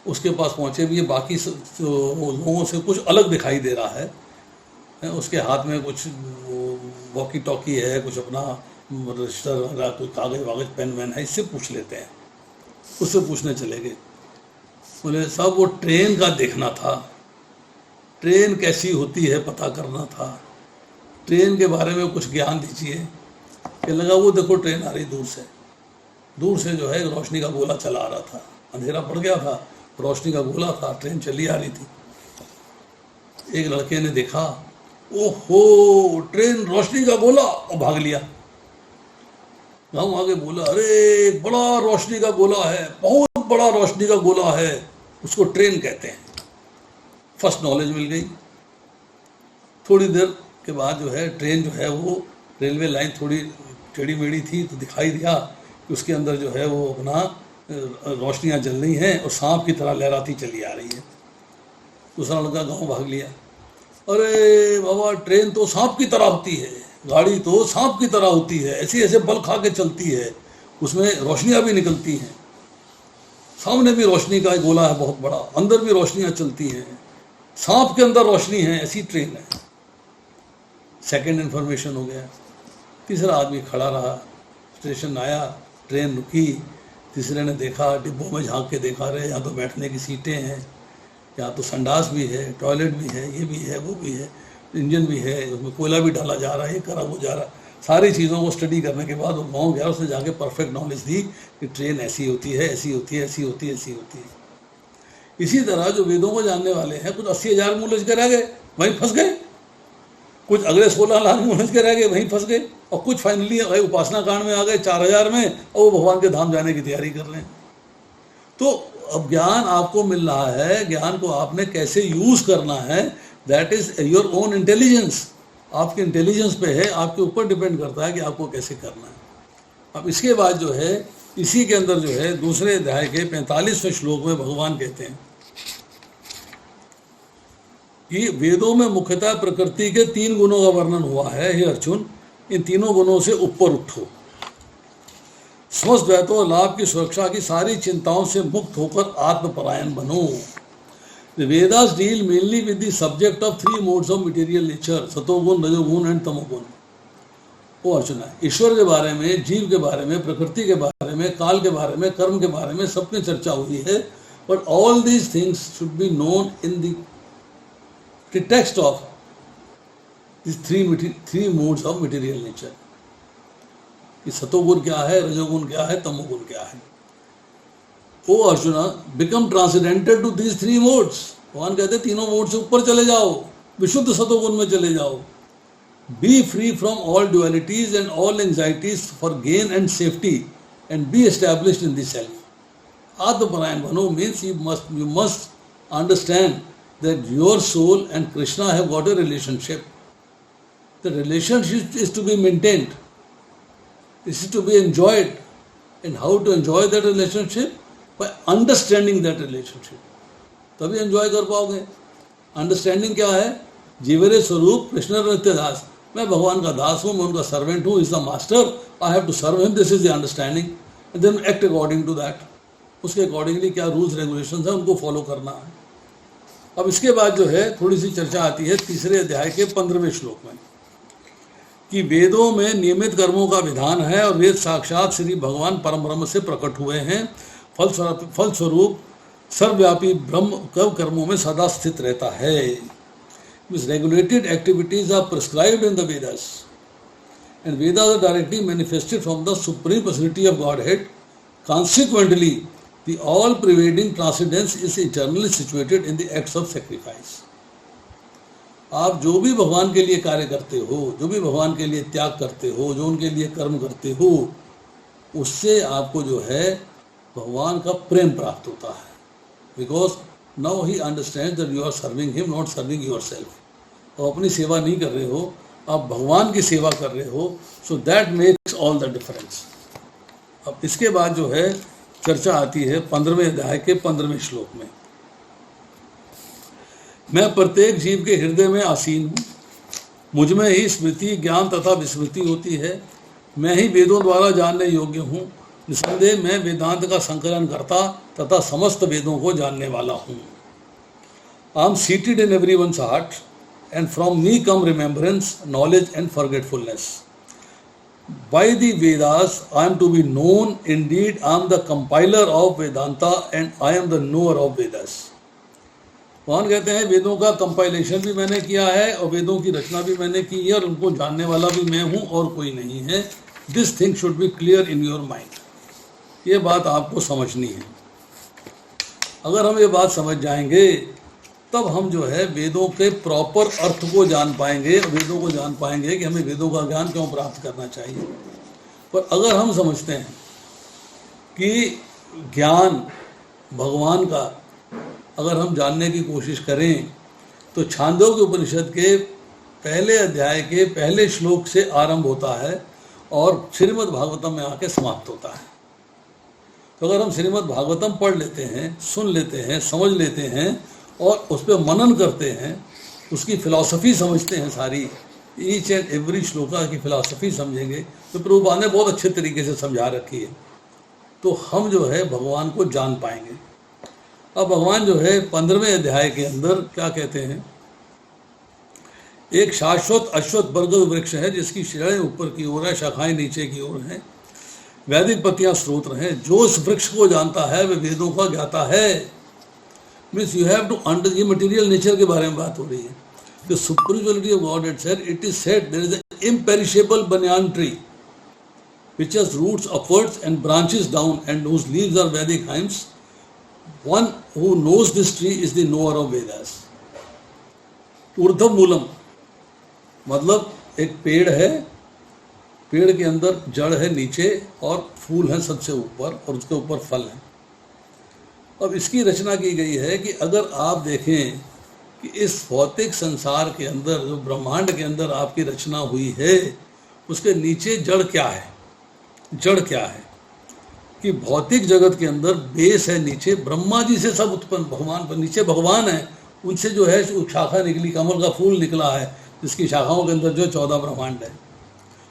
उसके पास पहुंचे भी, ये बाकी लोगों से कुछ अलग दिखाई दे रहा है। उसके हाथ में कुछ वॉकी टॉकी है, कुछ अपना रजिस्टर वगैरह, कोई कागज वागज पेन वैन है, इससे पूछ लेते हैं। उससे पूछने चले गए, बोले साहब वो ट्रेन का देखना था, ट्रेन कैसी होती है पता करना था, ट्रेन के बारे में कुछ ज्ञान दीजिए। कहने लगा वो देखो ट्रेन आ रही दूर से जो है रोशनी का गोला चला आ रहा था, अंधेरा पड़ गया था, रोशनी का गोला था, ट्रेन चली आ रही थी। एक लड़के ने देखा, ओहो ट्रेन रोशनी का गोला, और भाग लिया। गाँव आगे बोला, अरे बड़ा रोशनी का गोला है, बहुत बड़ा रोशनी का गोला है, उसको ट्रेन कहते हैं। फर्स्ट नॉलेज मिल गई। थोड़ी देर के बाद जो है ट्रेन जो है वो रेलवे लाइन थोड़ी टेढ़ी मेढ़ी थी, तो दिखाई दिया कि उसके अंदर जो है वो अपना रोशनियाँ जल रही हैं और सांप की तरह लहराती चली आ रही है। दूसरा लड़का गाँव भाग लिया, अरे बाबा ट्रेन तो सांप की तरह होती है, गाड़ी तो सांप की तरह होती है, ऐसे ऐसे बल खा के चलती है, उसमें रोशनियाँ भी निकलती हैं, सामने भी रोशनी का एक गोला है बहुत बड़ा, अंदर भी रोशनियाँ चलती हैं, सांप के अंदर रोशनी है, ऐसी ट्रेन है। सेकंड इन्फॉर्मेशन हो गया। तीसरा आदमी खड़ा रहा, स्टेशन आया, ट्रेन रुकी, तीसरे ने देखा, डिब्बों में झांक के देखा, रहे यहाँ तो बैठने की सीटें हैं, यहाँ तो संडास भी है, टॉयलेट भी है, ये भी है, वो भी है, इंजन भी है, उसमें कोयला भी डाला जा रहा है, ये करा वो जा रहा है, सारी चीज़ों को स्टडी करने के बाद वो गाँव गया, उसने जाके परफेक्ट नॉलेज दी कि ट्रेन ऐसी होती है, ऐसी होती है, ऐसी होती है, ऐसी होती है। इसी तरह जो वेदों को जानने वाले हैं, कुछ 80,000 मुँह उलझ के रह गए, वहीं फंस गए, कुछ अगले 16 लाख मुँह उलझ के रह गए, वहीं फंस गए, और कुछ फाइनली उपासना कांड में आ गए 4,000 में, और वो भगवान के धाम जाने की तैयारी कर रहे हैं। तो अब ज्ञान आपको मिल रहा है, ज्ञान को आपने कैसे यूज़ करना है, that is your own intelligence, आपके इंटेलिजेंस पे है, आपके ऊपर डिपेंड करता है कि आपको कैसे करना है। अब इसके बाद जो है, इसी के अंदर जो है दूसरे अध्याय के 45वें श्लोक में भगवान कहते हैं कि वेदों में मुख्यतः प्रकृति के 3 गुणों का वर्णन हुआ है। हे अर्जुन, इन तीनों गुणों से ऊपर उठो, स्वद्वैतो लाभ की सुरक्षा की सारी चिंताओं से मुक्त होकर आत्मपरायण बनो। The Vedas deal mainly with the subject of 3 modes of material nature, सतोगुण, रजोगुण एंड तमोगुण। वो अर्जुना, ईश्वर के बारे में, जीव के बारे में, प्रकृति के बारे में, काल के बारे में, कर्म के बारे में सब में चर्चा हुई है, but all these things should be known in the text of this 3 modes of material nature. कि सतोगुण क्या है, रजोगुण क्या है, तमोगुण क्या है। O Arjuna, become transcendental to these 3 modes. भगवान कहते हैं तीनों मोड से ऊपर चले जाओ, विशुद्ध सतोगुण में चले जाओ। Be free from all dualities and all anxieties for gain and safety and be established in the self. आत्मपरायण बनो means you must understand that your soul and Krishna have got a relationship. The relationship is to be maintained. This is to be enjoyed. And how to enjoy that relationship? By understanding that relationship. तभी enjoy कर पाओगे। Understanding क्या है? जीवरे स्वरूप कृष्ण नित्य दास, मैं भगवान का दास हूँ, मैं उनका सर्वेंट हूँ, is the master, I have to serve him, this is the understanding, and then act according to that. उसके अकॉर्डिंगली क्या रूल्स रेगुलेशंस है उनको फॉलो करना है। अब इसके बाद जो है थोड़ी सी चर्चा आती है तीसरे अध्याय के 15वें श्लोक में कि वेदों में नियमित कर्मों का विधान है और वेद साक्षात श्री भगवान परम ब्रह्म से प्रकट हुए हैं। फलस्वरूप सर्वव्यापी ब्रह्म कर्मों में सदा स्थित रहता है। Regulated activities are prescribed in the Vedas, and Vedas are directly manifested from the supreme personality of Godhead. Consequently, the all-pervading transcendence is eternally situated in the acts of sacrifice. आप जो भी भगवान के लिए कार्य करते हो, जो भी भगवान के लिए त्याग करते हो, जो उनके लिए कर्म करते हो, उससे आपको जो है भगवान का प्रेम प्राप्त होता है। Because now he understands that you are serving him, not serving yourself. आप अपनी सेवा नहीं कर रहे हो, आप भगवान की सेवा कर रहे हो, so that makes all the difference. अब इसके बाद जो है चर्चा आती है 15वें अध्याय के 15वें श्लोक में। मैं प्रत्येक जीव के हृदय में आसीन हूँ, मुझ में ही स्मृति, ज्ञान तथा विस्मृति होती है। मैं ही वेदों द्वारा जानने योग्य हूँ। निसंदेह मैं वेदांत का संकलन करता तथा समस्त वेदों को जानने वाला हूँ। I am seated in everyone's heart and from me come remembrance, knowledge and forgetfulness. By the Vedas I am to be known, indeed I am the compiler of Vedanta and I am the knower of Vedas. भगवान कहते हैं वेदों का compilation भी मैंने किया है और वेदों की रचना भी मैंने की है और उनको जानने वाला भी मैं हूँ और कोई नहीं है। This thing should be clear in your mind. ये बात आपको समझनी है। अगर हम ये बात समझ जाएंगे तब हम जो है वेदों के प्रॉपर अर्थ को जान पाएंगे, वेदों को जान पाएंगे कि हमें वेदों का ज्ञान क्यों प्राप्त करना चाहिए। पर अगर हम समझते हैं कि ज्ञान भगवान का अगर हम जानने की कोशिश करें तो छांदोग्य उपनिषद के पहले अध्याय के पहले श्लोक से आरंभ होता है और श्रीमद् भागवतम में आके समाप्त होता है। तो अगर हम श्रीमद् भागवतम पढ़ लेते हैं, सुन लेते हैं, समझ लेते हैं और उस पर मनन करते हैं, उसकी फ़िलासफ़ी समझते हैं, सारी ईच एंड एवरी श्लोका की फ़िलासफ़ी समझेंगे तो प्रभुपाद ने बहुत अच्छे तरीके से समझा रखी है, तो हम जो है भगवान को जान पाएंगे। अब भगवान जो है 15वें अध्याय के अंदर क्या कहते हैं, एक शाश्वत अश्वत्थ बरगद वृक्ष है जिसकी शिराएं ऊपर की ओर है, शाखाएं नीचे की ओर हैं, वैदिक पत्तियां स्रोत्र हैं। जो इस वृक्ष को जानता है वह वेदों का ज्ञाता है। Means you have to under, ये मटेरियल नेचर के बारे में बात हो रही है। The super spirituality of God it said, it is said there is imperishable banyan tree which has roots upwards and branches down and whose leaves are Vedic hymns. One who knows this tree is the knower of Vedas. ऊर्ध्व मूलम मतलब एक पेड़ है, पेड़ के अंदर जड़ है नीचे और फूल है सबसे ऊपर और उसके ऊपर फल है। अब इसकी रचना की गई है कि अगर आप देखें कि इस भौतिक संसार के अंदर जो ब्रह्मांड के अंदर आपकी रचना हुई है उसके नीचे जड़ क्या है, जड़ क्या है कि भौतिक जगत के अंदर बेस है, नीचे ब्रह्मा जी से सब उत्पन्न, भगवान पर नीचे भगवान है, उनसे जो है शाखा निकली, कमल का फूल निकला है जिसकी शाखाओं के अंदर जो 14 ब्रह्मांड है।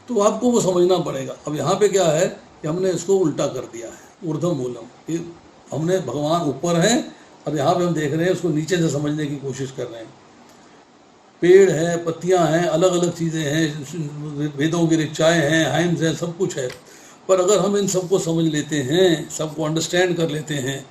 तो आपको वो समझना पड़ेगा। अब यहाँ पे क्या है कि हमने इसको उल्टा कर दिया है, ऊर्ध्व मूलम, कि हमने भगवान ऊपर हैं और यहाँ पे हम देख रहे हैं उसको नीचे से समझने की कोशिश कर रहे हैं। पेड़ है, पत्तियाँ हैं, अलग अलग चीज़ें हैं, वेदों की ऋचाएँ हैं, हाइम्स हैं, सब कुछ है। पर अगर हम इन सबको समझ लेते हैं, सबको अंडरस्टैंड कर लेते हैं,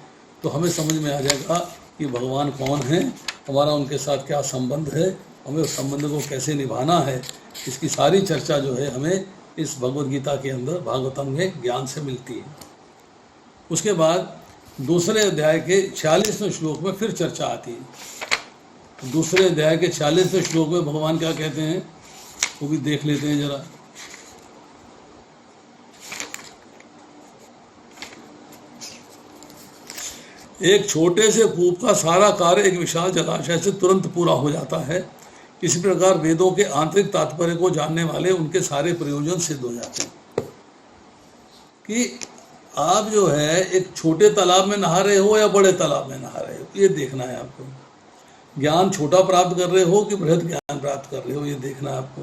तो हमें समझ में आ जाएगा कि भगवान कौन है, हमारा उनके साथ क्या संबंध है, हमें उस संबंध को कैसे निभाना है। इसकी सारी चर्चा जो है हमें इस भगवद गीता के अंदर, भागवतम में ज्ञान से मिलती है। उसके बाद दूसरे अध्याय के 46वें श्लोक में फिर चर्चा आती है। दूसरे अध्याय के 46वें श्लोक में भगवान क्या कहते हैं वो भी देख लेते हैं जरा। एक छोटे से कूप का सारा कार्य एक विशाल जलाशय से तुरंत पूरा हो जाता है। इसी प्रकार वेदों के आंतरिक तात्पर्य को जानने वाले उनके सारे प्रयोजन सिद्ध हो जाते हैं। कि आप जो है एक छोटे तालाब में नहा रहे हो या बड़े तालाब में नहा रहे हो, ये देखना है आपको। ज्ञान छोटा प्राप्त कर रहे हो कि बृहद ज्ञान प्राप्त कर रहे हो, ये देखना है आपको।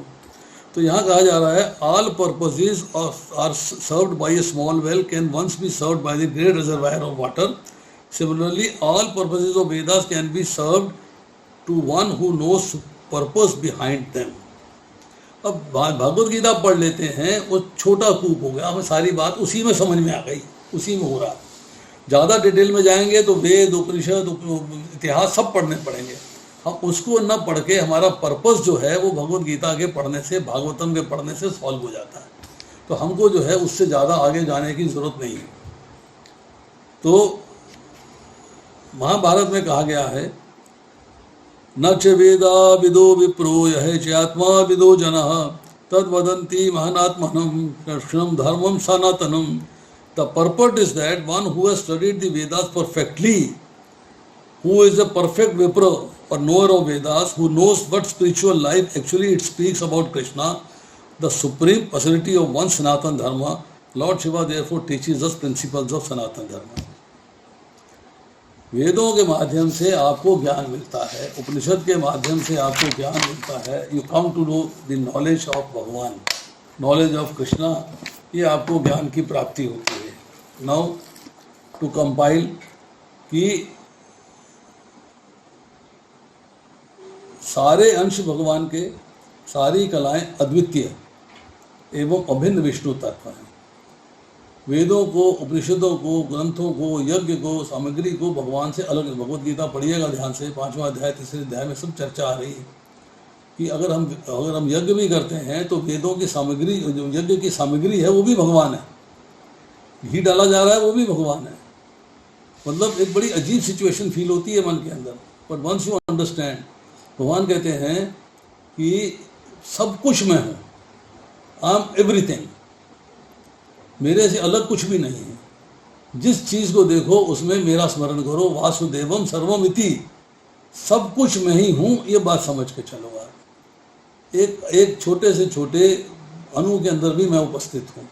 तो यहाँ कहा जा रहा है all purposes are served by a small well can once be served by the great reservoir of water. Similarly, all purposes of Vedas can be served to one who knows purpose behind them. अब भगवद गीता पढ़ लेते हैं, वो छोटा कूप हो गया, हमें सारी बात उसी में समझ में आ गई, उसी में हो रहा। ज़्यादा डिटेल में जाएंगे तो वेद, उपनिषद, इतिहास सब पढ़ने पड़ेंगे। हम उसको न पढ़ के हमारा पर्पस जो है वो भगवद गीता के पढ़ने से, भागवतम के पढ़ने से सॉल्व हो जाता है। तो हमको जो है उससे ज़्यादा आगे जाने की ज़रूरत नहीं है। तो महाभारत में कहा गया है न च वेदा विदो विप्रो यह चात्मा विदो जनः तद्वदन्ति महानात्मनम कृष्णम धर्मम सनातनम। The purport is that one who has studied the Vedas perfectly, who is a perfect vipra or knower of Vedas, who knows what spiritual life actually it speaks about Krishna, the supreme personality of one Sanatan Dharma. Lord Shiva therefore teaches us principles of Sanatan Dharma. वेदों के माध्यम से आपको ज्ञान मिलता है, उपनिषद के माध्यम से आपको ज्ञान मिलता है। You come to know the knowledge of Bhagwan, knowledge of Krishna, ये आपको ज्ञान की प्राप्ति होती है। नाउ टू कंपाइल कि सारे अंश भगवान के, सारी कलाएं अद्वितीय एवं अभिन्न विष्णु तत्व हैं। वेदों को, उपनिषदों को, ग्रंथों को, यज्ञ को, सामग्री को भगवान से अलग। भगवद गीता पढ़िएगा ध्यान से, 5वां अध्याय 3रे अध्याय में सब चर्चा आ रही है कि अगर हम यज्ञ भी करते हैं तो वेदों की सामग्री, जो यज्ञ की सामग्री है वो भी भगवान है, घी डाला जा रहा है वो भी भगवान है। मतलब एक बड़ी अजीब सिचुएशन फील होती है मन के अंदर। बट वंस यू अंडरस्टैंड, भगवान कहते हैं कि सब कुछ मैं हूँ, आई एम एवरीथिंग, मेरे से अलग कुछ भी नहीं है। जिस चीज़ को देखो उसमें मेरा स्मरण करो, वासुदेवम सर्वमिति, सब कुछ मैं ही हूँ, ये बात समझ के चलो आप। एक छोटे से छोटे अणु के अंदर भी मैं उपस्थित हूँ।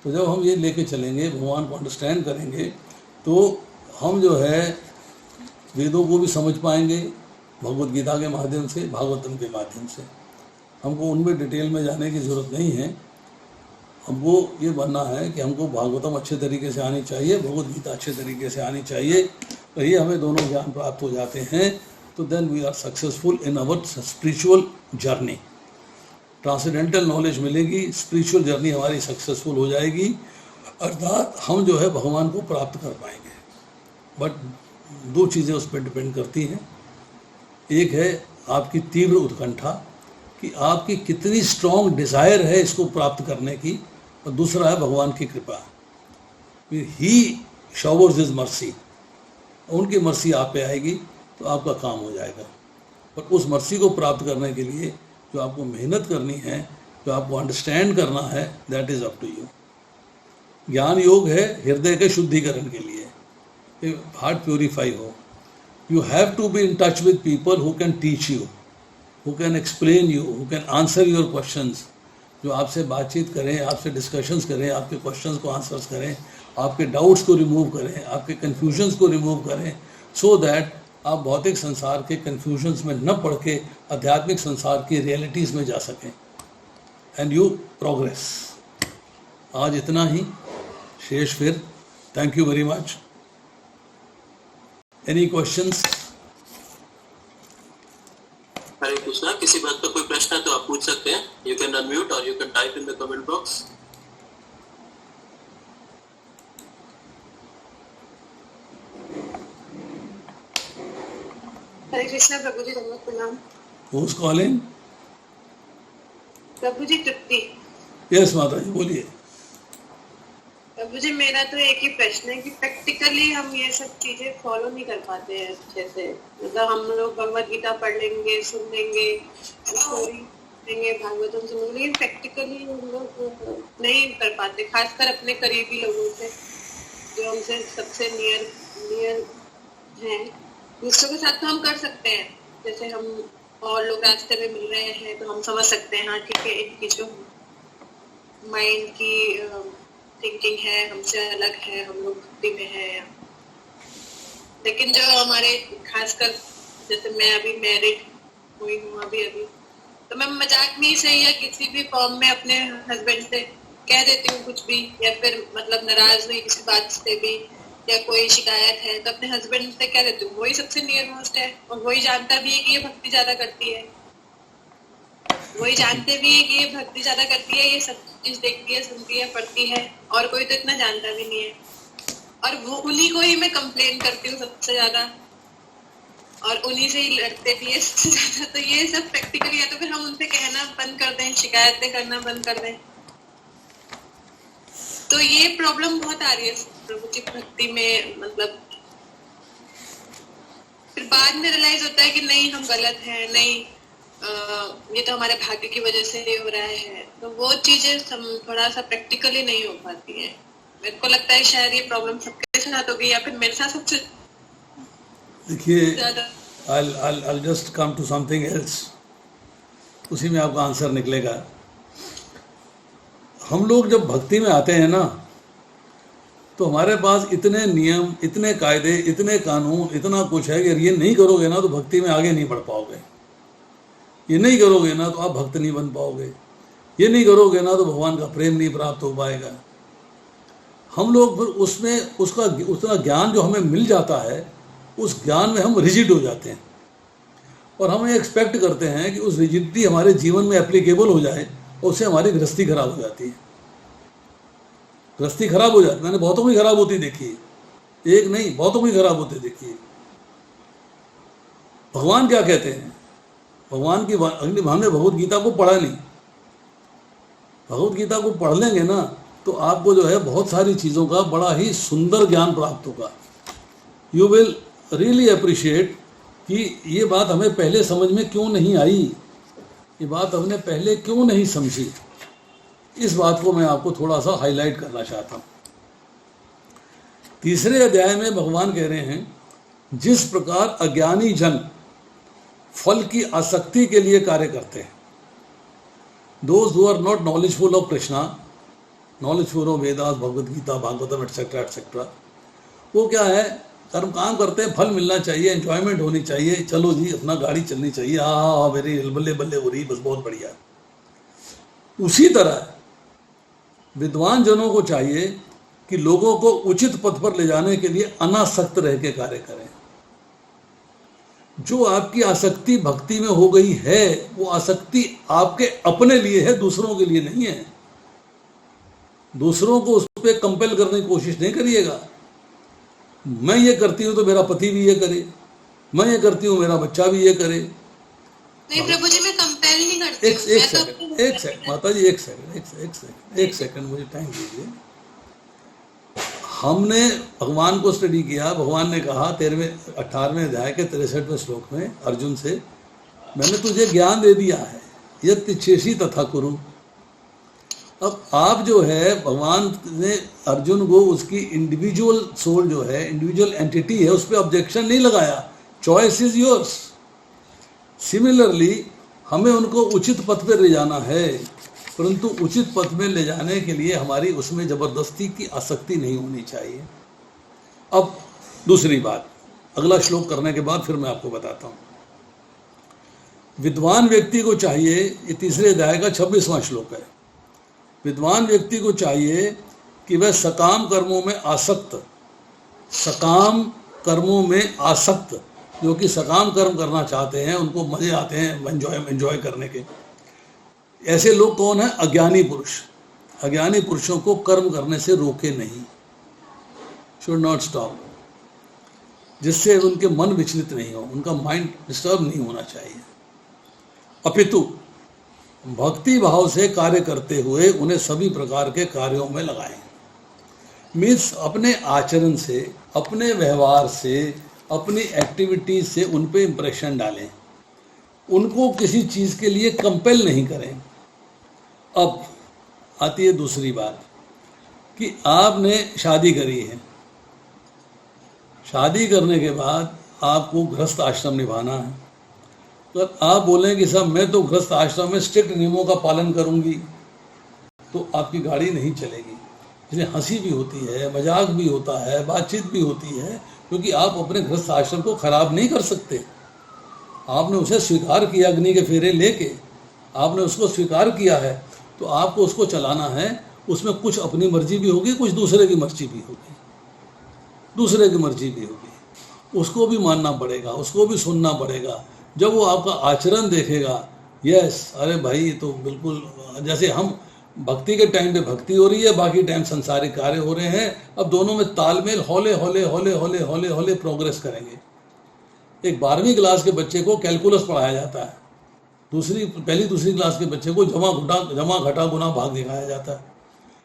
तो जब हम ये लेके चलेंगे, भगवान को अंडरस्टैंड करेंगे, तो हम जो है वेदों को भी समझ पाएंगे भगवद गीता के माध्यम से, भागवतम के माध्यम से। हमको उनमें डिटेल में जाने की ज़रूरत नहीं है। हमको ये बनना है कि हमको भागवतम अच्छे तरीके से आनी चाहिए, भगवद गीता अच्छे तरीके से आनी चाहिए। तो ये हमें दोनों ज्ञान प्राप्त हो जाते हैं तो then we are successful in our spiritual journey. Transcendental knowledge मिलेगी, स्पिरिचुअल जर्नी हमारी सक्सेसफुल हो जाएगी, अर्थात हम जो है भगवान को प्राप्त कर पाएंगे। बट दो चीज़ें उस पर डिपेंड करती हैं। एक है आपकी तीव्र उत्कंठा, कि आपकी कितनी स्ट्रॉन्ग डिज़ायर है इसको प्राप्त करने की, और दूसरा है भगवान की कृपा। ही शॉवर्स हिज मर्सी, उनकी मर्सी आप पे आएगी तो आपका काम हो जाएगा। पर उस मर्सी को प्राप्त करने के लिए जो आपको मेहनत करनी है, जो आपको अंडरस्टैंड करना है, that is up to you. ज्ञान योग है हृदय के शुद्धिकरण के लिए, हार्ट प्योरीफाई हो। You have to be in touch with people who can teach you, who can explain you, who can answer your questions, जो आपसे बातचीत करें, आपसे डिस्कशंस करें, आपके क्वेश्चंस को आंसर्स करें, आपके डाउट्स को रिमूव करें, आपके कन्फ्यूजन्स को रिमूव करें, सो दैट आप भौतिक संसार के कन्फ्यूजन्स में न पड़ के आध्यात्मिक संसार की रियलिटीज़ में जा सकें, एंड यू प्रोग्रेस। आज इतना ही, शेष फिर। Thank you very much. Any questions? Hare Krishna, किसी बात पर कोई प्रश्न है तो आप पूछ सकते हैं। यू कैन अनम्यूट और you can type in the comment box. Hare Krishna प्रभु जी, धन्यवाद, प्रणाम। Who's calling? प्रभु जी तृप्ति। यस माता जी, बोलिए। प्रभु जी, मेरा तो एक ही प्रश्न है कि प्रैक्टिकली हम ये सब चीजें फॉलो नहीं कर पाते हैं अच्छे से। मतलब हम लोग भगवत गीता पढ़ लेंगे, सुन लेंगे, स्टोरी लेंगे, भागवतम सुन लेंगे, लेकिन प्रैक्टिकली हम लोग नहीं कर पाते, खासकर अपने करीबी लोगों से जो हमसे सबसे नियर हैं। दूसरों के साथ तो हम कर सकते हैं, जैसे हम और लोग रास्ते में मिल रहे हैं तो हम समझ सकते हैं, हाँ ठीक है, इनकी जो माइंड की थिंकिंग है हमसे अलग है, हम लोग भक्ति में है। लेकिन जो हमारे खासकर जैसे मैं अभी मैरिड हुई हूँ अभी, तो मैं मजाक में ही सही या किसी भी फॉर्म में अपने हस्बैंड से कह देती हूँ कुछ भी, या फिर मतलब नाराज हुई किसी बात से भी या कोई शिकायत है तो अपने हस्बैंड से कह देती हूँ। वही सबसे नियर मोस्ट है और वही जानता भी है कि ये भक्ति ज्यादा करती है, वही जानते भी है कि ये भक्ति ज्यादा करती है, ये सब चीज देखती है, सुनती है, पढ़ती है, और कोई तो इतना जानता भी नहीं है। और वो उन्हीं को ही मैं कंप्लेन करती हूँ सबसे ज्यादा, और उन्हीं से ही लड़ते भी है सबसे ज्यादा। तो ये सब प्रैक्टिकली है, तो फिर हम उनसे कहना बंद कर दें, शिकायतें करना बंद कर दें। तो ये प्रॉब्लम बहुत आ रही है प्रभु की भक्ति में। मतलब फिर बाद में रियलाइज होता है कि नहीं, हम गलत हैं, नहीं ये तो हमारे भाग्य की वजह से ही हो रहा है। तो वो चीजें थोड़ा सा प्रैक्टिकली नहीं हो पाती है। मेरे को लगता है शायद ये प्रॉब्लम सबके साथ हो गई, या फिर मेरे साथ सबसे देखिए, I'll just come to something else, उसी में आपका आंसर निकलेगा। हम लोग जब भक्ति में आते हैं ना, तो हमारे पास इतने नियम, इतने कायदे, इतने कानून, इतना कुछ है कि अगर ये नहीं करोगे ना तो भक्ति में आगे नहीं बढ़ पाओगे। ये नहीं करोगे ना तो आप भक्त नहीं बन पाओगे। ये नहीं करोगे ना तो भगवान का प्रेम नहीं प्राप्त हो पाएगा। हम लोग फिर उसमें उसका उतना ज्ञान जो हमें मिल जाता है, उस ज्ञान में हम रिजिड हो जाते हैं, और हम ये एक्सपेक्ट करते हैं कि उस रिजिडिटी हमारे जीवन में एप्लीकेबल हो जाए, और उससे हमारी गृहस्थी खराब हो जाती है। गृहस्थी खराब हो जाती है, मैंने बहुतों की खराब होती देखी है, एक नहीं बहुतों की खराब होती देखी है। भगवान क्या कहते हैं? भगवान की हमने भगवत गीता को पढ़ा नहीं। भगवत गीता को पढ़ लेंगे ना तो आपको जो है बहुत सारी चीज़ों का बड़ा ही सुंदर ज्ञान प्राप्त होगा। यू विल रियली अप्रिशिएट कि ये बात हमें पहले समझ में क्यों नहीं आई, ये बात हमने पहले क्यों नहीं समझी। इस बात को मैं आपको थोड़ा सा हाईलाइट करना चाहता हूँ। तीसरे अध्याय में भगवान कह रहे हैं, जिस प्रकार अज्ञानी जन फल की आसक्ति के लिए कार्य करते हैं, those who are not knowledgeful of Krishna, knowledgeful of Vedas, Bhagavad Gita, Bhagavatam etcetera etcetera, वो क्या है, काम करते हैं, फल मिलना चाहिए, एंजॉयमेंट होनी चाहिए, चलो जी अपना गाड़ी चलनी चाहिए, हाँ मेरी बल्ले बल्ले हो रही, बस बहुत बढ़िया। उसी तरह विद्वान जनों को चाहिए कि लोगों को उचित पथ पर ले जाने के लिए अनासक्त रह के कार्य करें। जो आपकी आसक्ति भक्ति में हो गई है, वो आसक्ति आपके अपने लिए है, दूसरों के लिए नहीं है। दूसरों को उस पर कंपेल करने की कोशिश नहीं करिएगा। मैं ये करती हूँ तो मेरा पति भी ये करे, मैं ये करती हूँ मेरा बच्चा भी ये करे। नहीं प्रभु जी, मैं कंपेल नहीं करती एक हूँ। मैं तो सेकंड, एक सेकंड माता जी, एक सेकंड मुझे टाइम दीजिए। हमने भगवान को स्टडी किया। भगवान ने कहा 18वें अध्याय के 63वें श्लोक में अर्जुन से, मैंने तुझे ज्ञान दे दिया है, यत् इच्छेषि तथा कुरु। अब आप जो है, भगवान ने अर्जुन को उसकी इंडिविजुअल सोल जो है, इंडिविजुअल एंटिटी है, उस पर ऑब्जेक्शन नहीं लगाया। Choice is yours. सिमिलरली हमें उनको उचित पथ पे ले जाना है, परंतु उचित पथ में ले जाने के लिए हमारी उसमें जबरदस्ती की आसक्ति नहीं होनी चाहिए। अब दूसरी बात, अगला श्लोक करने के बाद फिर मैं आपको बताता हूँ। विद्वान व्यक्ति को चाहिए, ये तीसरे अध्याय का 26वां श्लोक है, विद्वान व्यक्ति को चाहिए कि वह सकाम कर्मों में आसक्त, सकाम कर्मों में आसक्त, जो कि सकाम कर्म करना चाहते हैं, उनको मजे आते हैं एंजॉय करने के, ऐसे लोग कौन है? अज्ञानी पुरुष। अज्ञानी पुरुषों को कर्म करने से रोके नहीं, शुड नॉट स्टॉप, जिससे उनके मन विचलित नहीं हो, उनका माइंड डिस्टर्ब नहीं होना चाहिए। अपितु भक्ति भाव से कार्य करते हुए उन्हें सभी प्रकार के कार्यों में लगाएं। मीन्स अपने आचरण से, अपने व्यवहार से, अपनी एक्टिविटीज से उन पे इम्प्रेशन डालें, उनको किसी चीज़ के लिए कंपेल नहीं करें। अब आती है दूसरी बात कि आपने शादी करी है, शादी करने के बाद आपको गृहस्थ आश्रम निभाना है। तो आप बोलें कि साहब मैं तो गृहस्थ आश्रम में स्ट्रिक्ट नियमों का पालन करूंगी, तो आपकी गाड़ी नहीं चलेगी। इसलिए हंसी भी होती है, मजाक भी होता है, बातचीत भी होती है, क्योंकि आप अपने गृहस्थ आश्रम को खराब नहीं कर सकते। आपने उसे स्वीकार किया, अग्नि के फेरे लेके आपने उसको स्वीकार किया है, तो आपको उसको चलाना है। उसमें कुछ अपनी मर्जी भी होगी, कुछ दूसरे की मर्जी भी होगी, दूसरे की मर्जी भी होगी, उसको भी मानना पड़ेगा, उसको भी सुनना पड़ेगा। जब वो आपका आचरण देखेगा, यस अरे भाई तो बिल्कुल, जैसे हम भक्ति के टाइम पे भक्ति हो रही है, बाकी टाइम संसारिक कार्य हो रहे हैं, अब दोनों में तालमेल हौले हौले हौले हौले हौले हौले प्रोग्रेस करेंगे। एक 12वीं क्लास के बच्चे को कैलकुलस पढ़ाया जाता है, पहली दूसरी क्लास के बच्चे को जमा घटा गुना भाग दिखाया जाता है।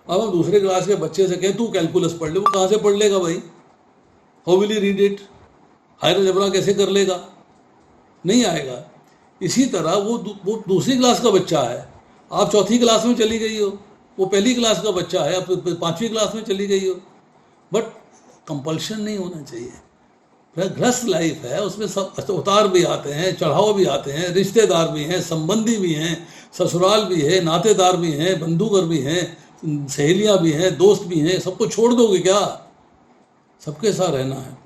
अब हम दूसरे क्लास के बच्चे से कहें तू कैलकुलस पढ़ ले, वो कहाँ से पढ़ लेगा भाई? How will he read it? Higher algebra कैसे कर लेगा? नहीं आएगा। इसी तरह वो दूसरी क्लास का बच्चा है, आप चौथी क्लास में चली गई हो, वो पहली क्लास का बच्चा है, आप 5वीं क्लास में चली गई हो। बट कंपल्शन नहीं होना चाहिए। गृहस्थ लाइफ है, उसमें सब उतार भी आते हैं, चढ़ाव भी आते हैं, रिश्तेदार भी हैं, संबंधी भी हैं, ससुराल भी है, नातेदार भी हैं, बंधुकर भी हैं, सहेलियां भी हैं, दोस्त भी हैं। सबको छोड़ दोगे क्या? सबके साथ रहना है,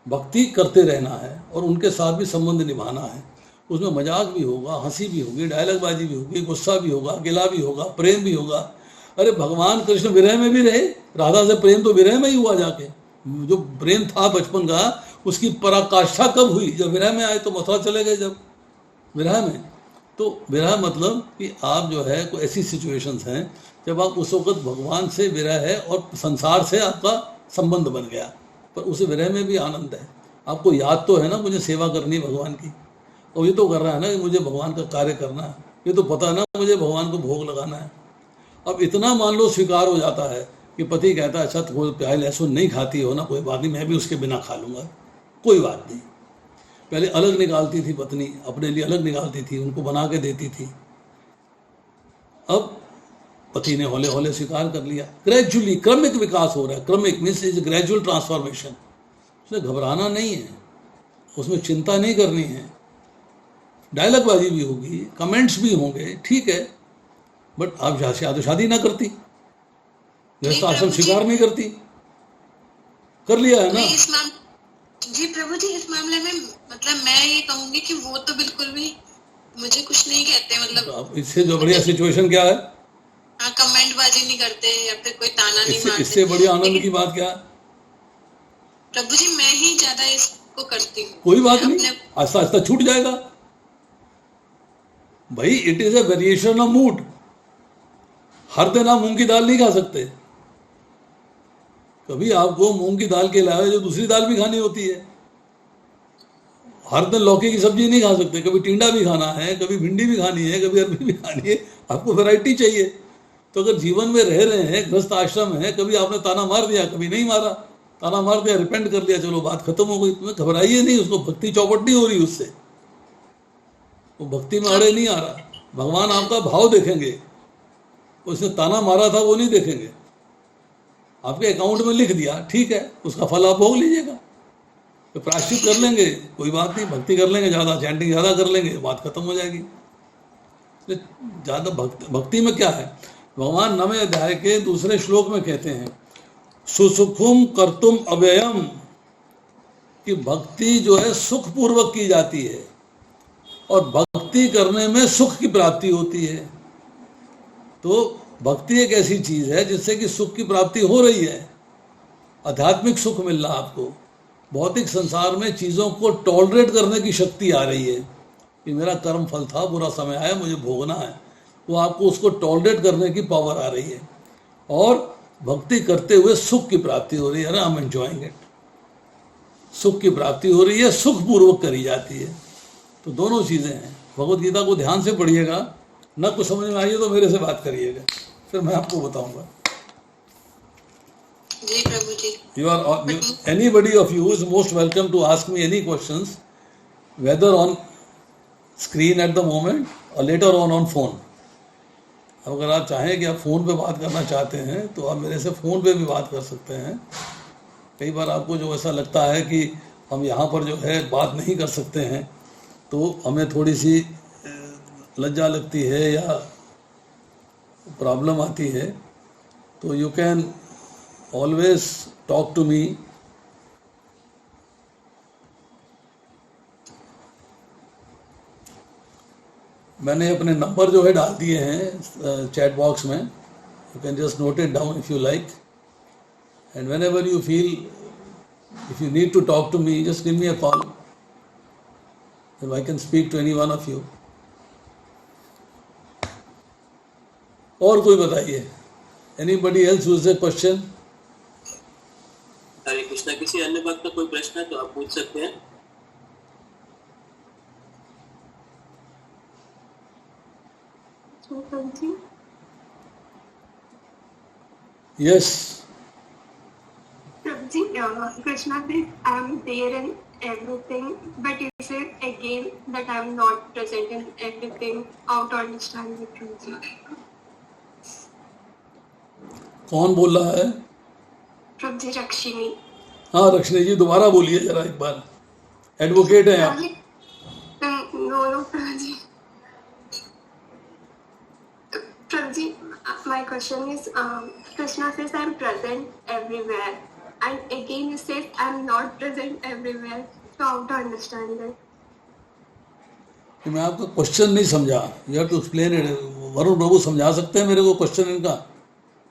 भक्ति करते रहना है और उनके साथ भी संबंध निभाना है। उसमें मजाक भी होगा, हंसी भी होगी, डायलॉगबाजी भी होगी, गुस्सा भी होगा, गिला भी होगा, प्रेम भी होगा। अरे भगवान कृष्ण विरह में भी रहे, राधा से प्रेम तो विरह में ही हुआ जाके। जो प्रेम था बचपन का, उसकी पराकाष्ठा कब हुई? जब विरह में आए, तो मथुरा चले गए जब विरह में। तो विरह मतलब कि आप जो है कोई ऐसी सिचुएशंस हैं जब आप उस वक्त भगवान से विरह है और संसार से आपका संबंध बन गया, पर उस विरह में भी आनंद है। आपको याद तो है ना मुझे सेवा करनी भगवान की, और ये तो कर रहा है ना कि मुझे भगवान का कार्य करना है, ये तो पता है ना मुझे भगवान को भोग लगाना है। अब इतना मान लो स्वीकार हो जाता है कि पति कहता है अच्छा तो प्याज लहसुन नहीं खाती हो ना, कोई बात नहीं, मैं भी उसके बिना खा लूँगा, कोई बात नहीं। पहले अलग निकालती थी पत्नी, अपने लिए अलग निकालती थी, उनको बना के देती थी। अब पति ने हौले हौले स्वीकार कर लिया। ग्रेजुअली क्रमिक विकास हो रहा है, क्रमिक मीन्स इज ग्रेजुअल ट्रांसफॉर्मेशन। उसमें घबराना नहीं है, उसमें चिंता नहीं करनी है। डायलॉगबाजी भी होगी, कमेंट्स भी होंगे, ठीक है, बट आप शादी ना करती, गृहस्थ आश्रम स्वीकार नहीं करती, कर लिया है ना। जी प्रभु जी, इस मामले में मतलब मैं ये कहूंगी कि वो तो बिल्कुल भी मुझे कुछ नहीं कहते, मतलब इससे जो बढ़िया सिचुएशन क्या है? हाँ, कमेंट बाजी नहीं करते या फिर कोई ताना नहीं मारते। इससे बड़ी आनंद की बात क्या है? प्रभु जी मैं ही ज्यादा इसको करती हूँ। कोई बात नहीं, आस्ता आस्ता छूट जाएगा भाई। It is a variation of mood. हर दिन आप मूंग की दाल नहीं खा सकते, कभी आपको मूंग की दाल के अलावा जो दूसरी दाल भी खानी होती है। हर दिन लौकी की सब्जी नहीं खा सकते, कभी टिंडा भी खाना है, कभी भिंडी भी खानी है, कभी अरबी भी खानी है, आपको वैरायटी चाहिए। तो अगर जीवन में रह रहे हैं, गृहस्थ आश्रम है, कभी आपने ताना मार दिया, कभी नहीं मारा, ताना मार दिया, रिपेंट कर लिया, चलो बात खत्म हो गई, तुम्हें घबराइए नहीं, उसको भक्ति चौपट नहीं हो रही उससे, वो भक्ति में अड़े नहीं आ रहा। भगवान आपका भाव देखेंगे, उसने ताना मारा था वो नहीं देखेंगे। आपके अकाउंट में लिख दिया, ठीक है, उसका फल आप भोग लीजिएगा, तो प्रायश्चित कर लेंगे, कोई बात नहीं, भक्ति कर लेंगे, ज़्यादा चैंटिंग ज़्यादा कर लेंगे, बात खत्म हो जाएगी। ज़्यादा भक्ति में क्या है, भगवान 9वें अध्याय के दूसरे श्लोक में कहते हैं सुसुखुम कर्तुम अव्ययम, कि भक्ति जो है सुख पूर्वक की जाती है और भक्ति करने में सुख की प्राप्ति होती है। तो भक्ति एक ऐसी चीज है जिससे कि सुख की प्राप्ति हो रही है, आध्यात्मिक सुख मिल रहा आपको। भौतिक संसार में चीज़ों को टॉलरेट करने की शक्ति आ रही है कि मेरा कर्म फल था, बुरा समय आया, मुझे भोगना है, वो आपको उसको टॉलरेट करने की पावर आ रही है। और भक्ति करते हुए सुख की प्राप्ति हो रही है ना, आई एम एंजॉइंग इट, सुख की प्राप्ति हो रही है, सुख पूर्वक करी जाती है। तो दोनों चीज़ें हैं। भगवद गीता को ध्यान से पढ़िएगा, न कुछ समझ में आइए तो मेरे से बात करिएगा, फिर मैं आपको बताऊंगा। जी प्रभु जी। Anybody of you is most welcome to ask me any questions, whether on screen at the moment or later on phone. अगर आप चाहें कि आप फ़ोन पे बात करना चाहते हैं तो आप मेरे से फ़ोन पे भी बात कर सकते हैं। कई बार आपको जो ऐसा लगता है कि हम यहाँ पर जो है बात नहीं कर सकते हैं, तो हमें थोड़ी सी लज्जा लगती है या प्रॉब्लम आती है, तो you can always talk to me. मैंने अपने नंबर जो है डाल दिए हैं चैट बॉक्स में, you can just note it down if you like, and whenever you feel if you need to talk to me, just give me a call, I can speak to any one of you. और कोई बताइए, anybody else who is a question? Hare Krishna, किसी अन्य भक्त का कोई प्रश्न है तो आप पूछ सकते हैं। Yes Krishna says, I am there in everything, but you said again that I am not present in everything. How to understand it, Prabhuji? कौन बोल रहा है? Prabhuji, Rakshini. हाँ रक्षणी जी, दोबारा बोलिए जरा एक बार, एडवोकेट हैं आप। No, Prabhuji. Prabhuji, my question is, Krishna says I am present everywhere, and again he says I am not present everywhere. So how to understand that? मैं आपका क्वेश्चन नहीं समझा, you have to explain it. Varun prabhu समझा सकते हैं मेरे को question इनका?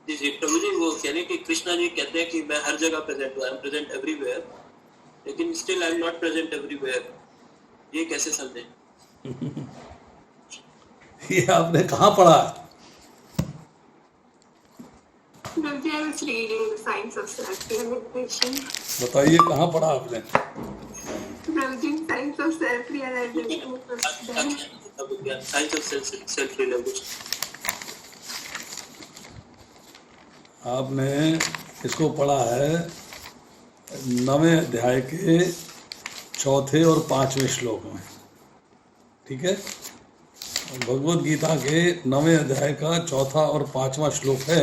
जी जी प्रभु जी, वो कह रहे कि कृष्णा जी कहते हैं कि मैं हर जगह प्रेजेंट हूँ, आई एम प्रेजेंट एवरीवेयर, लेकिन still I am not present everywhere, ये कैसे समझे? ये आपने कहाँ पढ़ा? Prabhuji, I was reading the Science of Self-Realization. बताइए कहाँ पढ़ा आपने? Prabhuji, Science of Self-Realization. Science of self realisation. आपने इसको पढ़ा है 9वें अध्याय के 4थे और 5वें श्लोक में, ठीक है? भगवद गीता के 9वें अध्याय का 4था और 5वां श्लोक है,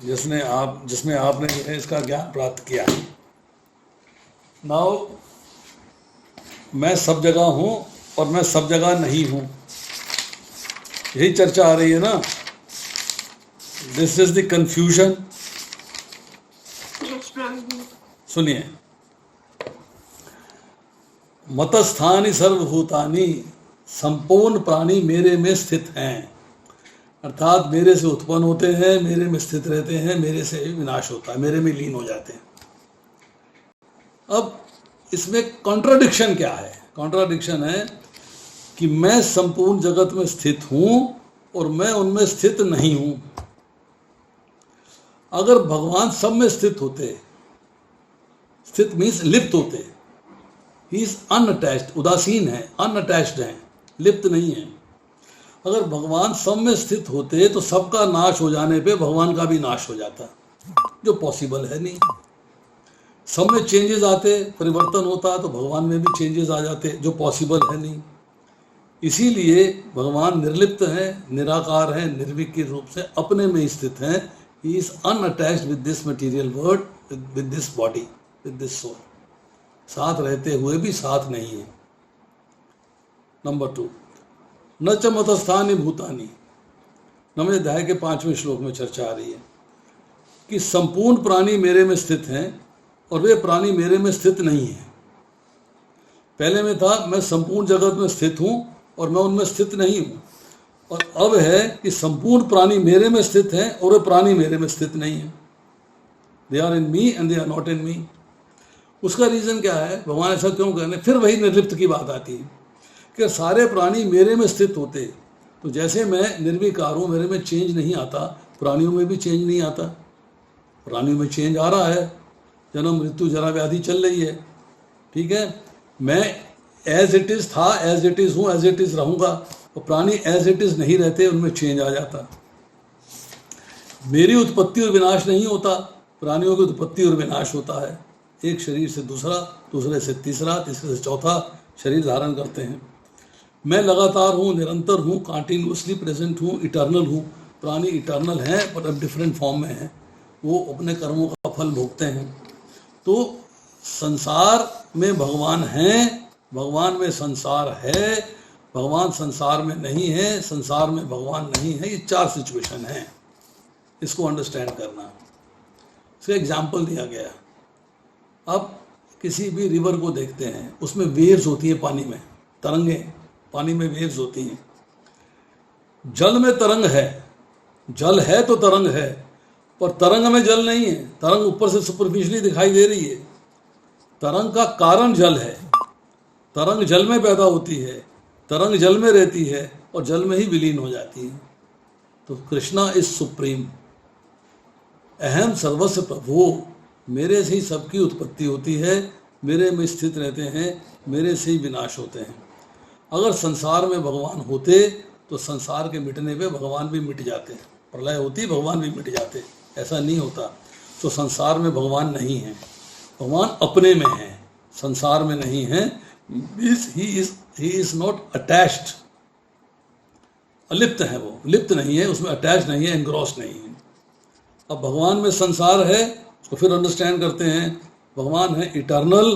जिसमें आपने जो है इसका ज्ञान प्राप्त किया। नाउ मैं सब जगह हूँ और मैं सब जगह नहीं हूँ, यही चर्चा आ रही है ना? This is the confusion. Yes, Prabhuji. सुनिए, मतस्थानि सर्वभूतानि, संपूर्ण प्राणी मेरे में स्थित हैं, अर्थात मेरे से उत्पन्न होते हैं, मेरे में स्थित रहते हैं, मेरे से विनाश होता है, मेरे में लीन हो जाते हैं। अब इसमें कॉन्ट्राडिक्शन क्या है? कॉन्ट्राडिक्शन है कि मैं संपूर्ण जगत में स्थित हूं और मैं उनमें स्थित नहीं हूं। अगर भगवान सब में स्थित होते, स्थित मीन्स लिप्त होते, ही इज अनअटैच्ड, उदासीन है, अनअटैच्ड है, लिप्त नहीं है। अगर भगवान सब में स्थित होते तो सबका नाश हो जाने पे भगवान का भी नाश हो जाता, जो पॉसिबल है नहीं। सब में चेंजेस आते, परिवर्तन होता, तो भगवान में भी चेंजेस आ जाते, जो पॉसिबल है नहीं। इसीलिए भगवान निर्लिप्त है, निराकार है, निर्विकार रूप से अपने में स्थित है। He is unattached with this material world, with this body, with this soul. साथ रहते हुए भी साथ नहीं है। नंबर 2, न च मतस्थानि भूतानि। नवमें अध्याय के 5वें श्लोक में चर्चा आ रही है कि संपूर्ण प्राणी मेरे में स्थित हैं और वे प्राणी मेरे में स्थित नहीं हैं। पहले में था मैं संपूर्ण जगत में स्थित हूं और मैं उनमें स्थित नहीं हूं, और अब है कि संपूर्ण प्राणी मेरे में स्थित हैं और वे प्राणी मेरे में स्थित नहीं हैं। They are in me and they are not in me. उसका रीजन क्या है, भगवान ऐसा क्यों करने? फिर वही निर्लिप्त की बात आती है कि सारे प्राणी मेरे में स्थित होते तो जैसे मैं निर्विकार हूं, मेरे में चेंज नहीं आता, प्राणियों में भी चेंज नहीं आता। प्राणियों में चेंज आ रहा है, जन्म मृत्यु जरा व्याधि चल रही है, ठीक है। मैं एज इट इज था, एज इट इज हूँ, एज इट इज रहूँगा, और प्राणी एज इट इज नहीं रहते, उनमें चेंज आ जाता। मेरी उत्पत्ति और विनाश नहीं होता, प्राणियों की उत्पत्ति और विनाश होता है। एक शरीर से दूसरा, दूसरे से तीसरा, तीसरे से चौथा शरीर धारण करते हैं। मैं लगातार हूँ, निरंतर हूँ, कंटिन्यूसली प्रेजेंट हूँ, इटर्नल हूँ। प्राणी इटर्नल हैं पर अब डिफरेंट फॉर्म में हैं, वो अपने कर्मों का फल भोगते हैं। तो संसार में भगवान हैं, भगवान में संसार है, भगवान संसार में नहीं है, संसार में भगवान नहीं है। ये 4 सिचुएशन हैं, इसको अंडरस्टैंड करना। इसका एग्जाम्पल दिया गया। अब किसी भी रिवर को देखते हैं, उसमें वेव्स होती है, पानी में तरंगे, पानी में वेव्स होती हैं। जल में तरंग है, जल है तो तरंग है, पर तरंग में जल नहीं है। तरंग ऊपर से सुपरफिशियली दिखाई दे रही है। तरंग का कारण जल है, तरंग जल में पैदा होती है, तरंग जल में रहती है और जल में ही विलीन हो जाती है। तो कृष्णा इज सुप्रीम, अहम सर्वस्व प्रभु। मेरे से ही सबकी उत्पत्ति होती है, मेरे में स्थित रहते हैं, मेरे से ही विनाश होते हैं। अगर संसार में भगवान होते तो संसार के मिटने पे भगवान भी मिट जाते, प्रलय होती भगवान भी मिट जाते। ऐसा नहीं होता। तो संसार में भगवान नहीं है, भगवान अपने में है, संसार में नहीं है। ही इज नॉट अटैच्ड, अलिप्त है, वो लिप्त नहीं है, उसमें अटैच नहीं है, एनग्रॉस नहीं है। अब भगवान में संसार है तो फिर अंडरस्टैंड करते हैं भगवान है इटर्नल,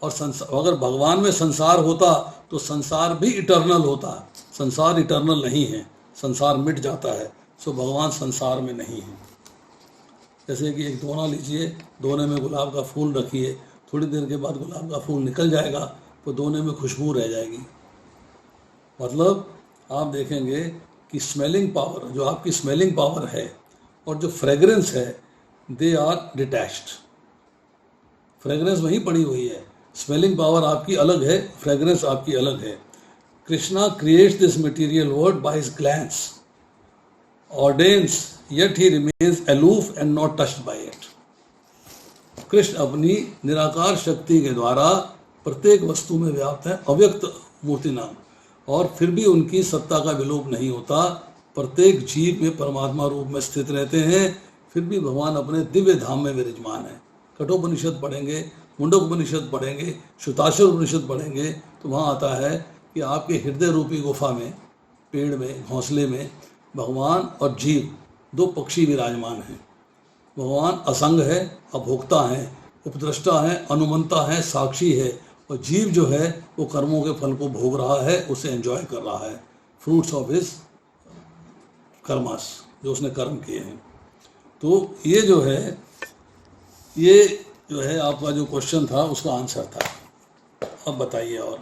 और अगर भगवान में संसार होता तो संसार भी इटर्नल होता। संसार इटर्नल नहीं है, संसार मिट जाता है। सो भगवान संसार में नहीं है। जैसे कि एक दोना लीजिए, दोने में गुलाब का फूल रखिए, थोड़ी देर के बाद गुलाब का फूल निकल जाएगा तो दोने में खुशबू रह जाएगी। मतलब आप देखेंगे कि स्मेलिंग पावर, जो आपकी स्मेलिंग पावर है और जो फ्रेग्रेंस है, दे आर डिटैच्ड। फ्रेग्रेंस वहीं पड़ी हुई है, स्मेलिंग पावर आपकी अलग है, फ्रेग्रेंस आपकी अलग है। Krishna creates this material world by his glance, ordains, yet he remains aloof and not touched by it. Krishna अपनी निराकार शक्ति के द्वारा प्रत्येक वस्तु में व्याप्त है, अव्यक्त मूर्ति नाम, और फिर भी उनकी सत्ता का विलोप नहीं होता। प्रत्येक जीव में परमात्मा रूप में स्थित रहते हैं, फिर भी भगवान अपने दिव्य धाम में विराजमान है। कठोपनिषद पढ़ेंगे, मुंडकोपनिषद पढ़ेंगे, श्रुताश्र उपनिषद पढ़ेंगे तो वहाँ आता है कि आपके हृदय रूपी गुफा में, पेड़ में, घोंसले में भगवान और जीव, 2 पक्षी विराजमान हैं। भगवान असंग है, अभोक्ता है, उपद्रष्टा है, अनुमंता है, साक्षी है, और जीव जो है वो कर्मों के फल को भोग रहा है, उसे एंजॉय कर रहा है, फ्रूट्स ऑफ हिज कर्मस, जो उसने कर्म किए हैं। तो ये जो है आपका जो क्वेश्चन था उसका आंसर था। अब बताइए। और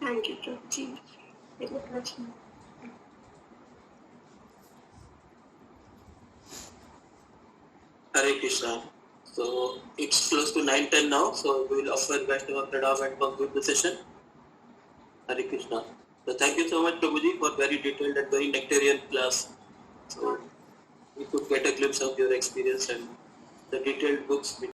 thank you Prabhu ji. Hare Krishna. So it's close to 9:10 now. So we will offer Vaishnava Pranam and conclude the session. Hare Krishna. So thank you so much, Prabhuji, for very detailed and very nectarian class. So we could get a glimpse of your experience and the detailed books.